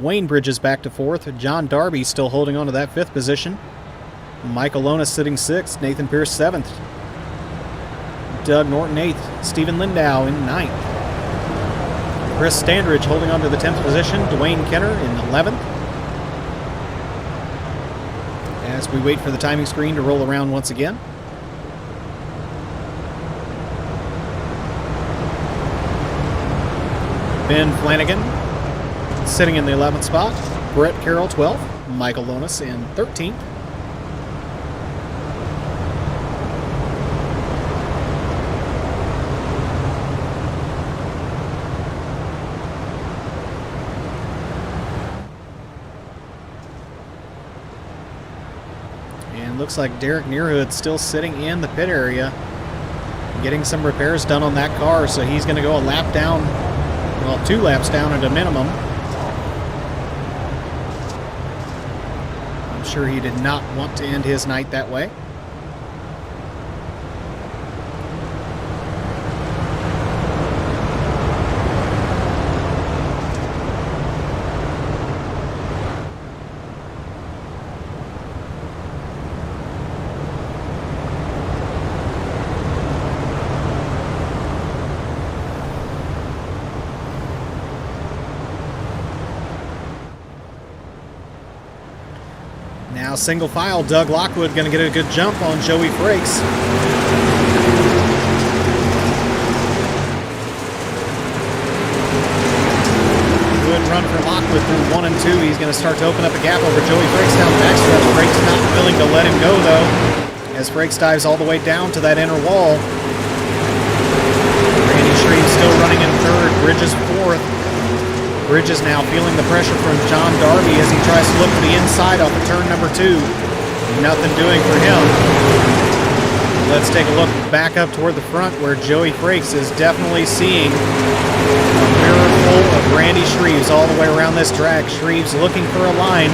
Wayne Bridges back to fourth. John Darby still holding on to that fifth position. Michael Lonas sitting sixth. Nathan Pierce seventh. Doug Norton eighth. Stephen Lindau in ninth. Chris Standridge holding on to the 10th position. Dwayne Kenner in 11th. As we wait for the timing screen to roll around once again. Ben Flanagan sitting in the 11th spot. Brett Carroll 12th. Michael Lonas in 13th. Looks like Derek Nearhood still sitting in the pit area, getting some repairs done on that car, so he's going to go a lap down, well, 2 laps down at a minimum. I'm sure he did not want to end his night that way. Now single file, Doug Lockwood going to get a good jump on Joey Frakes. Good run for Lockwood through 1 and 2. He's going to start to open up a gap over Joey Frakes down the backstretch. Frakes not willing to let him go though, as Frakes dives all the way down to that inner wall. Randy Shreves still running in third, Bridges fourth. Bridges now feeling the pressure from John Darby as he tries to look to the inside off of turn number 2. Nothing doing for him. Let's take a look back up toward the front where Joey Frakes is definitely seeing a mirror full of Randy Shreves all the way around this track. Shreves looking for a line,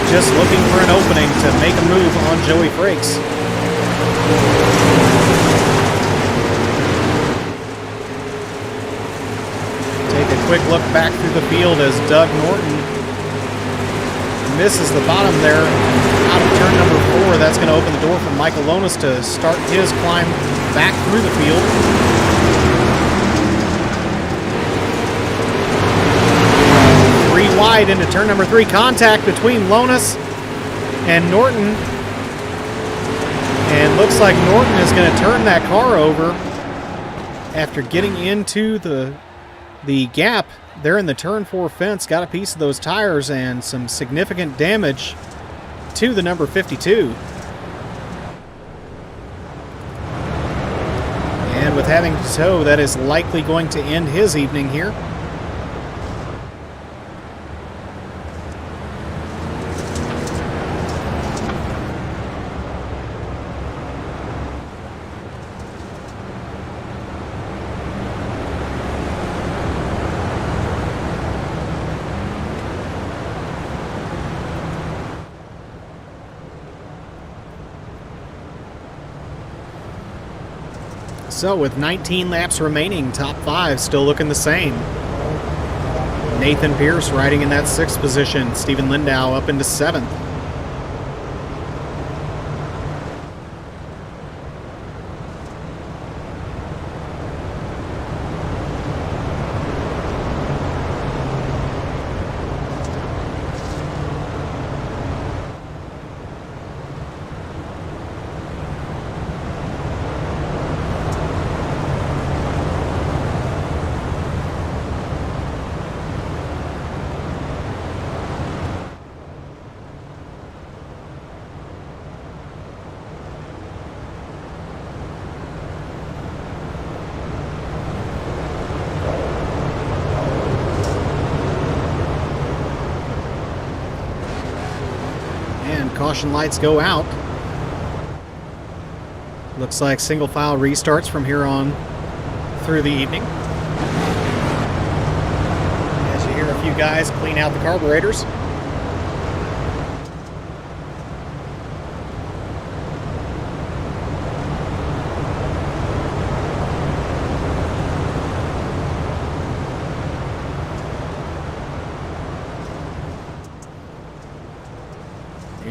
just looking for an opening to make a move on Joey Frakes. Quick look back through the field as Doug Norton misses the bottom there out of turn number 4. That's going to open the door for Michael Lonas to start his climb back through the field. 3 wide into turn number 3. Contact between Lonas and Norton. And looks like Norton is going to turn that car over after getting into the gap there in the turn 4 fence. Got a piece of those tires and some significant damage to the number 52. And with having to tow, that is likely going to end his evening here. So with 19 laps remaining, top 5 still looking the same. Nathan Pierce riding in that 6th position. Stephen Lindau up into 7th. Caution lights go out. Looks like single file restarts from here on through the evening. As you hear a few guys clean out the carburetors.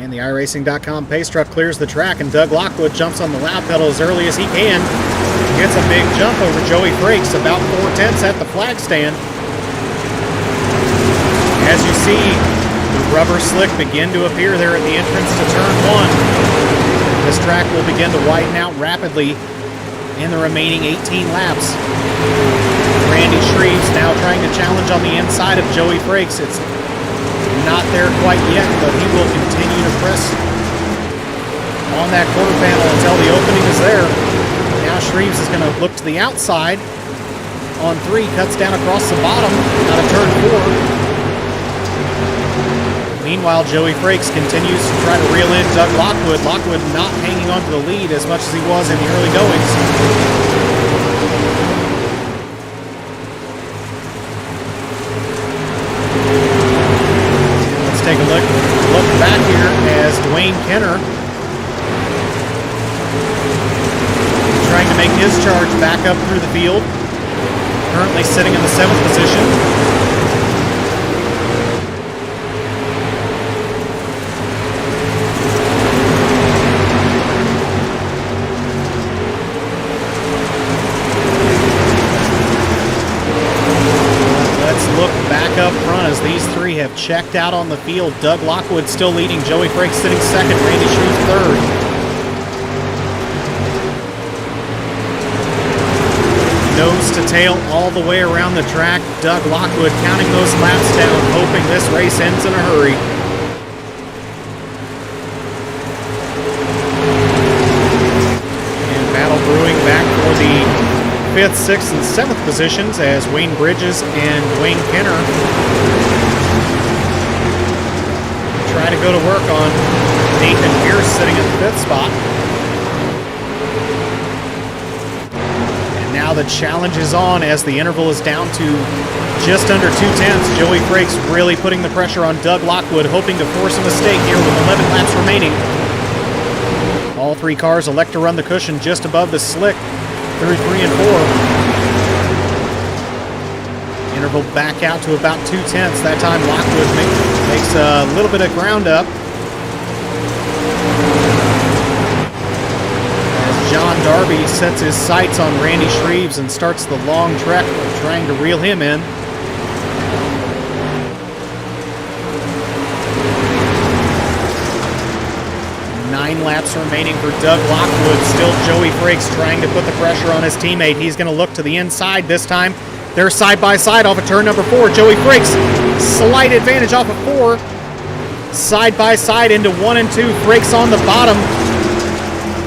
And the iRacing.com pace truck clears the track, and Doug Lockwood jumps on the loud pedal as early as he can. Gets a big jump over Joey Frakes, about 4/10 at the flag stand. As you see, the rubber slick begin to appear there at the entrance to turn 1. This track will begin to widen out rapidly in the remaining 18 laps. Randy Shreves now trying to challenge on the inside of Joey Frakes. It's not there quite yet, but he will continue to press on that quarter panel until the opening is there. Now Shreves is going to look to the outside on 3, cuts down across the bottom out of turn 4. Meanwhile, Joey Frakes continues to try to reel in Doug Lockwood. Lockwood not hanging on to the lead as much as he was in the early goings. Take a look back here as Dwayne Kenner trying to make his charge back up through the field. Currently sitting in the 7th position. Up front as these 3 have checked out on the field. Doug Lockwood still leading, Joey Frakes sitting 2nd, Randy Shreves 3rd. Nose to tail all the way around the track. Doug Lockwood counting those laps down, hoping this race ends in a hurry. And battle brewing back for the 5th, 6th, and 7th positions as Wayne Bridges and Dwayne Kenner try to go to work on Nathan Pierce sitting at the 5th spot. And now the challenge is on as the interval is down to just under 2/10. Joey Frakes really putting the pressure on Doug Lockwood, hoping to force a mistake here with 11 laps remaining. All 3 cars elect to run the cushion just above the slick through 3 and 4. Interval back out to about 2/10. That time Lockwood makes a little bit of ground up. As John Darby sets his sights on Randy Shreves and starts the long trek of trying to reel him in. Laps remaining for Doug Lockwood. Still Joey Frakes trying to put the pressure on his teammate. He's going to look to the inside this time. They're side by side off of turn number 4. Joey Frakes, slight advantage off of 4. Side by side into 1 and 2. Frakes on the bottom.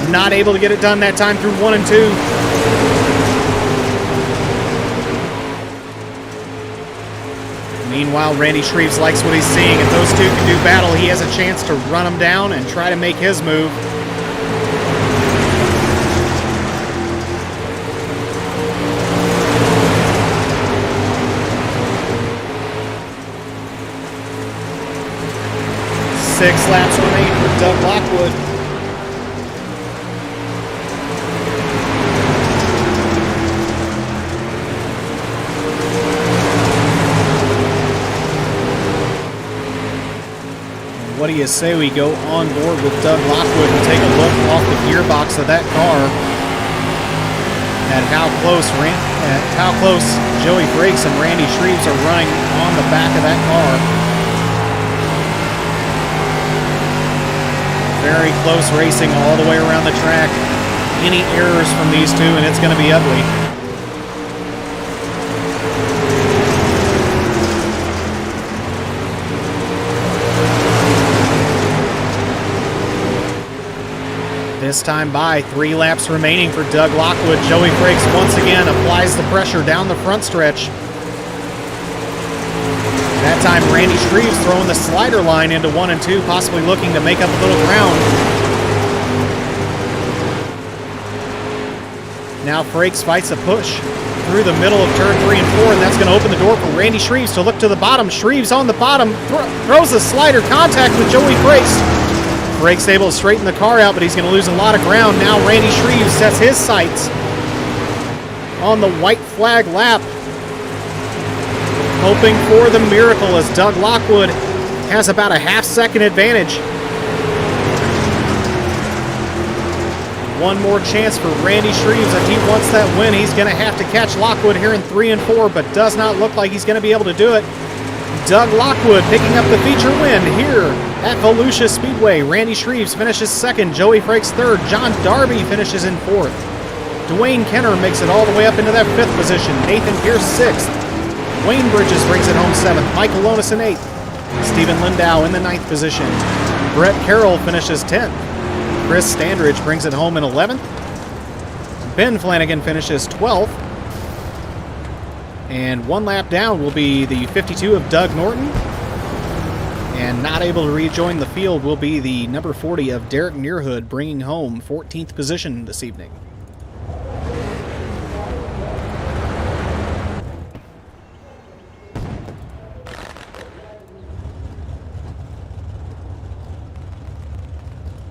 Not able to get it done that time through 1 and 2. Meanwhile, Randy Shreves likes what he's seeing. If those 2 can do battle, he has a chance to run them down and try to make his move. Six laps remain for Doug Lockwood. What do you say we go on board with Doug Lockwood and take a look off the gearbox of that car at how close Joey Frakes and Randy Shreves are running on the back of that car. Very close racing all the way around the track. Any errors from these 2 and it's going to be ugly. This time by 3 laps remaining for Doug Lockwood. Joey Frakes once again applies the pressure down the front stretch. That time Randy Shreves throwing the slider line into 1 and 2, possibly looking to make up a little ground. Now Frakes fights a push through the middle of turn 3 and 4, and that's going to open the door for Randy Shreves to look to the bottom. Shreves on the bottom, throws a slider contact with Joey Frakes. Frakes able to straighten the car out, but he's going to lose a lot of ground. Now Randy Shreves sets his sights on the white flag lap, hoping for the miracle as Doug Lockwood has about a half-second advantage. One more chance for Randy Shreves. If he wants that win, he's going to have to catch Lockwood here in 3 and 4, but does not look like he's going to be able to do it. Doug Lockwood picking up the feature win here at Volusia Speedway. Randy Shreves finishes second. Joey Frakes third. John Darby finishes in fourth. Dwayne Kenner makes it all the way up into that fifth position. Nathan Pierce sixth. Wayne Bridges brings it home seventh. Mike Alonis in eighth. Stephen Lindau in the ninth position. Brett Carroll finishes 10th. Chris Standridge brings it home in 11th. Ben Flanagan finishes 12th. And one lap down will be the 52 of Doug Norton. And not able to rejoin the field will be the number 40 of Derek Nearhood, bringing home 14th position this evening.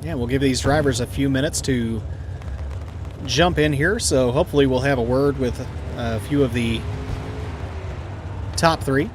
Yeah, we'll give these drivers a few minutes to jump in here, so hopefully we'll have a word with a few of the top three.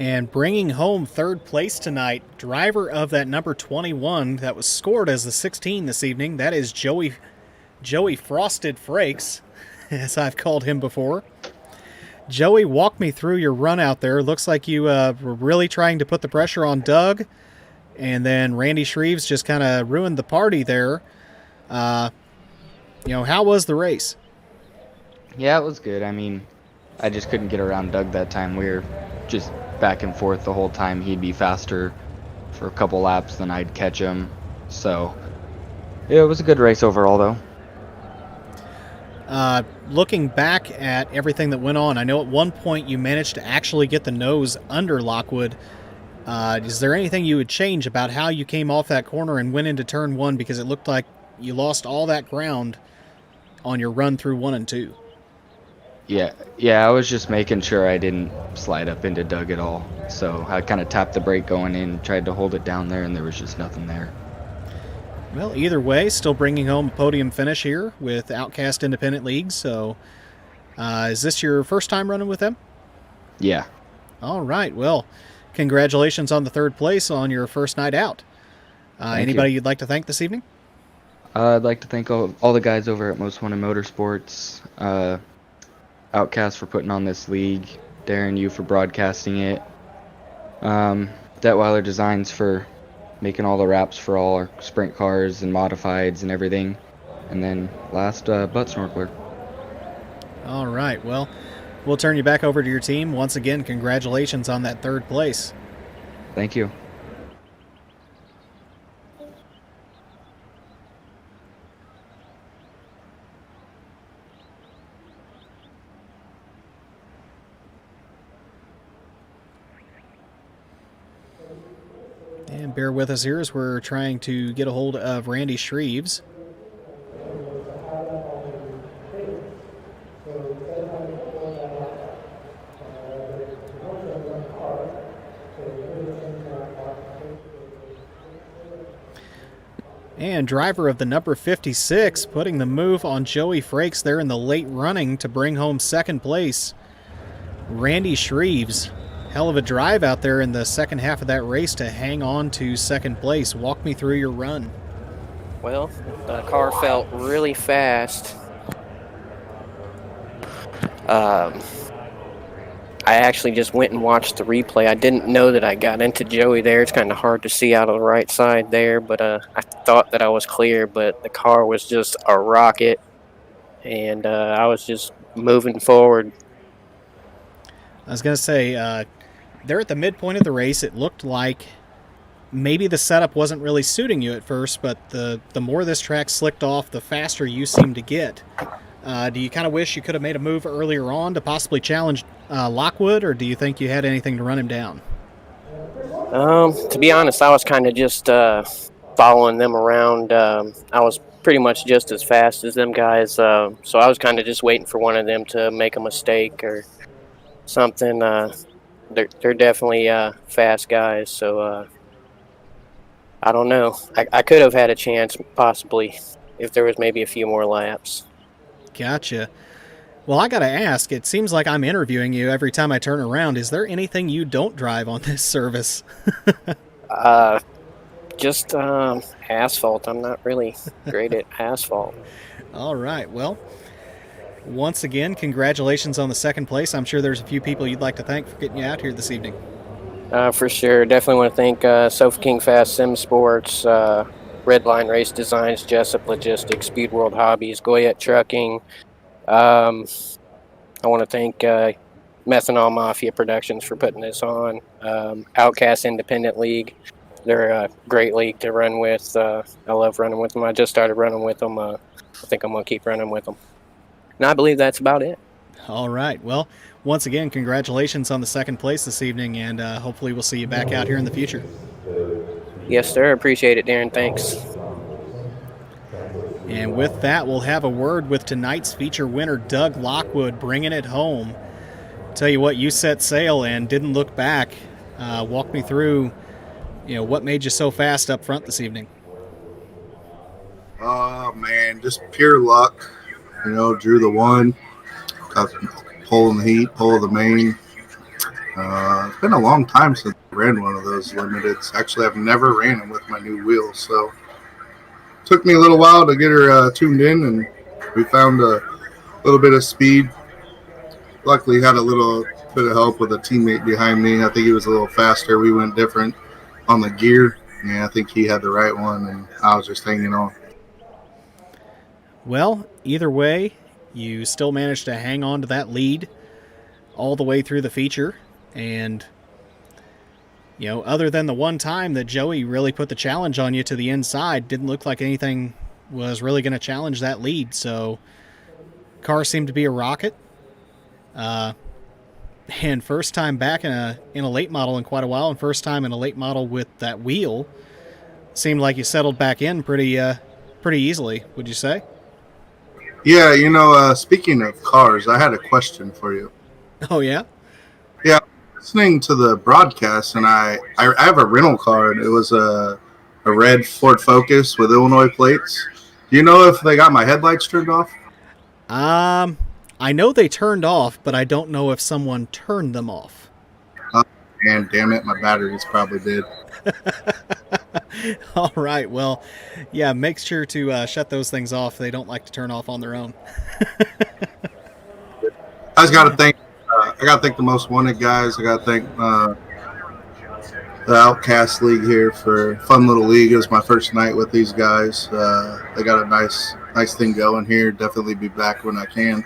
And bringing home third place tonight, driver of that number 21 that was scored as the 16 this evening, that is Joey Frosted Frakes, as I've called him before. Joey, walk me through your run out there. Looks like you were really trying to put the pressure on Doug, and then Randy Shreves just kind of ruined the party there. How was the race? Yeah, it was good. I mean, I just couldn't get around Doug that time. We were just back and forth the whole time. He'd be faster for a couple laps than I'd catch him. So, yeah, it was a good race overall, though. Looking back at everything that went on, I know at one point you managed to actually get the nose under Lockwood. Is there anything you would change about how you came off that corner and went into turn one, because it looked like you lost all that ground on your run through 1 and 2? Yeah, I was just making sure I didn't slide up into Doug at all. So I kind of tapped the brake going in, tried to hold it down there, and there was just nothing there. Well, either way, still bringing home a podium finish here with Outcast Independent League. So is this your first time running with them? Yeah. All right. Well, congratulations on the third place on your first night out. Anybody you'd like to thank this evening? I'd like to thank all the guys over at Most Wanted Motorsports, Outcast for putting on this league, Darren, you for broadcasting it, Detweiler Designs for making all the wraps for all our sprint cars and modifieds and everything, and then last, Butt Snorkeler. All right, well, we'll turn you back over to your team. Once again, congratulations on that third place. Thank you. And bear with us here as we're trying to get a hold of Randy Shreves. And driver of the number 56 putting the move on Joey Frakes there in the late running to bring home second place. Randy Shreves, hell of a drive out there in the second half of that race to hang on to second place. Walk me through your run. Well, the car felt really fast. I actually just went and watched the replay. I didn't know that I got into Joey there. It's kind of hard to see out of the right side there, but I thought that I was clear, but the car was just a rocket, and I was just moving forward. I was going to say, there at the midpoint of the race, it looked like maybe the setup wasn't really suiting you at first, but the more this track slicked off, the faster you seemed to get. Do you kind of wish you could have made a move earlier on to possibly challenge Lockwood, or do you think you had anything to run him down? To be honest, I was kind of just following them around. I was pretty much just as fast as them guys, so I was kind of just waiting for one of them to make a mistake or something. They're definitely fast guys, so I don't know. I could have had a chance, possibly, if there was maybe a few more laps. Gotcha. Well, I got to ask, it seems like I'm interviewing you every time I turn around. Is there anything you don't drive on this service? Just asphalt. I'm not really great at asphalt. All right. Well, once again, congratulations on the second place. I'm sure there's a few people you'd like to thank for getting you out here this evening. For sure. Definitely want to thank Sofa King Fast Sim Sports, Redline Race Designs, Jessup Logistics, Speed World Hobbies, Goyette Trucking. I want to thank Methanol Mafia Productions for putting this on. Outcast Independent League. They're a great league to run with. I love running with them. I just started running with them. I think I'm going to keep running with them. And I believe that's about it. All right. Well, once again, congratulations on the second place this evening, and hopefully we'll see you back out here in the future. Yes, sir. Appreciate it, Darren. Thanks. And with that, we'll have a word with tonight's feature winner, Doug Lockwood, bringing it home. Tell you what, you set sail and didn't look back. Walk me through, what made you so fast up front this evening? Oh, man, just pure luck. Drew the one, got pole in the heat, pole of the main. It's been a long time since I ran one of those limiteds. Actually, I've never ran them with my new wheels, so took me a little while to get her tuned in, and we found a little bit of speed. Luckily, had a little bit of help with a teammate behind me. I think he was a little faster. We went different on the gear, and I think he had the right one, and I was just hanging on. Well, either way, you still managed to hang on to that lead all the way through the feature, and other than the one time that Joey really put the challenge on you to the inside, didn't look like anything was really going to challenge that lead. So, car seemed to be a rocket. And first time back in a late model in quite a while, and first time in a late model with that wheel. Seemed like you settled back in pretty easily, would you say? Yeah, speaking of cars, I had a question for you. Oh, yeah? Yeah, listening to the broadcast, and I have a rental car, and it was a red Ford Focus with Illinois plates. Do you know if they got my headlights turned off? I know they turned off, but I don't know if someone turned them off. And damn it, my batteries probably did. All right, well, yeah, make sure to shut those things off. They don't like to turn off on their own. I just got to thank the Most Wanted guys. I got to thank the Outcast League here for a fun little league. It was my first night with these guys. They got a nice thing going here. Definitely be back when I can.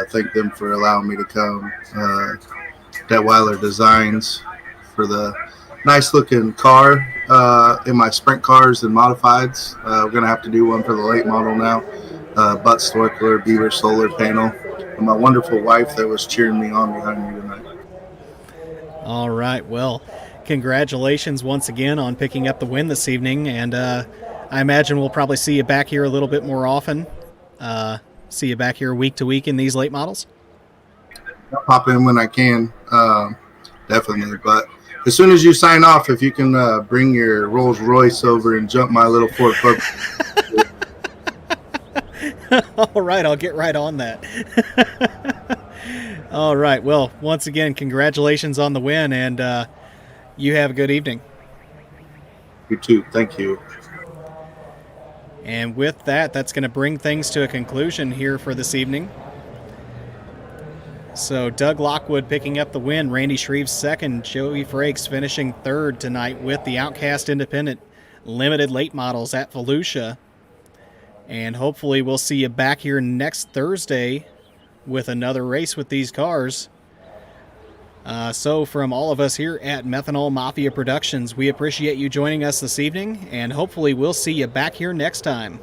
Thank them for allowing me to come. Detweiler Designs for the nice looking car in my sprint cars and modifieds. We're going to have to do one for the late model now. Butt Storkler, Beaver solar panel. And my wonderful wife that was cheering me on behind me tonight. All right. Well, congratulations once again on picking up the win this evening. And I imagine we'll probably see you back here a little bit more often. See you back here week to week in these late models. I'll pop in when I can, definitely. But as soon as you sign off, if you can bring your Rolls Royce over and jump my little Ford Focus. All right, I'll get right on that. All right. Well, once again, congratulations on the win, and you have a good evening. You too. Thank you. And with that, that's going to bring things to a conclusion here for this evening. So Doug Lockwood picking up the win, Randy Shreve's second, Joey Frakes finishing third tonight with the Outcast Independent Limited Late Models at Volusia. And hopefully we'll see you back here next Thursday with another race with these cars. So from all of us here at Methanol Mafia Productions, we appreciate you joining us this evening, and hopefully we'll see you back here next time.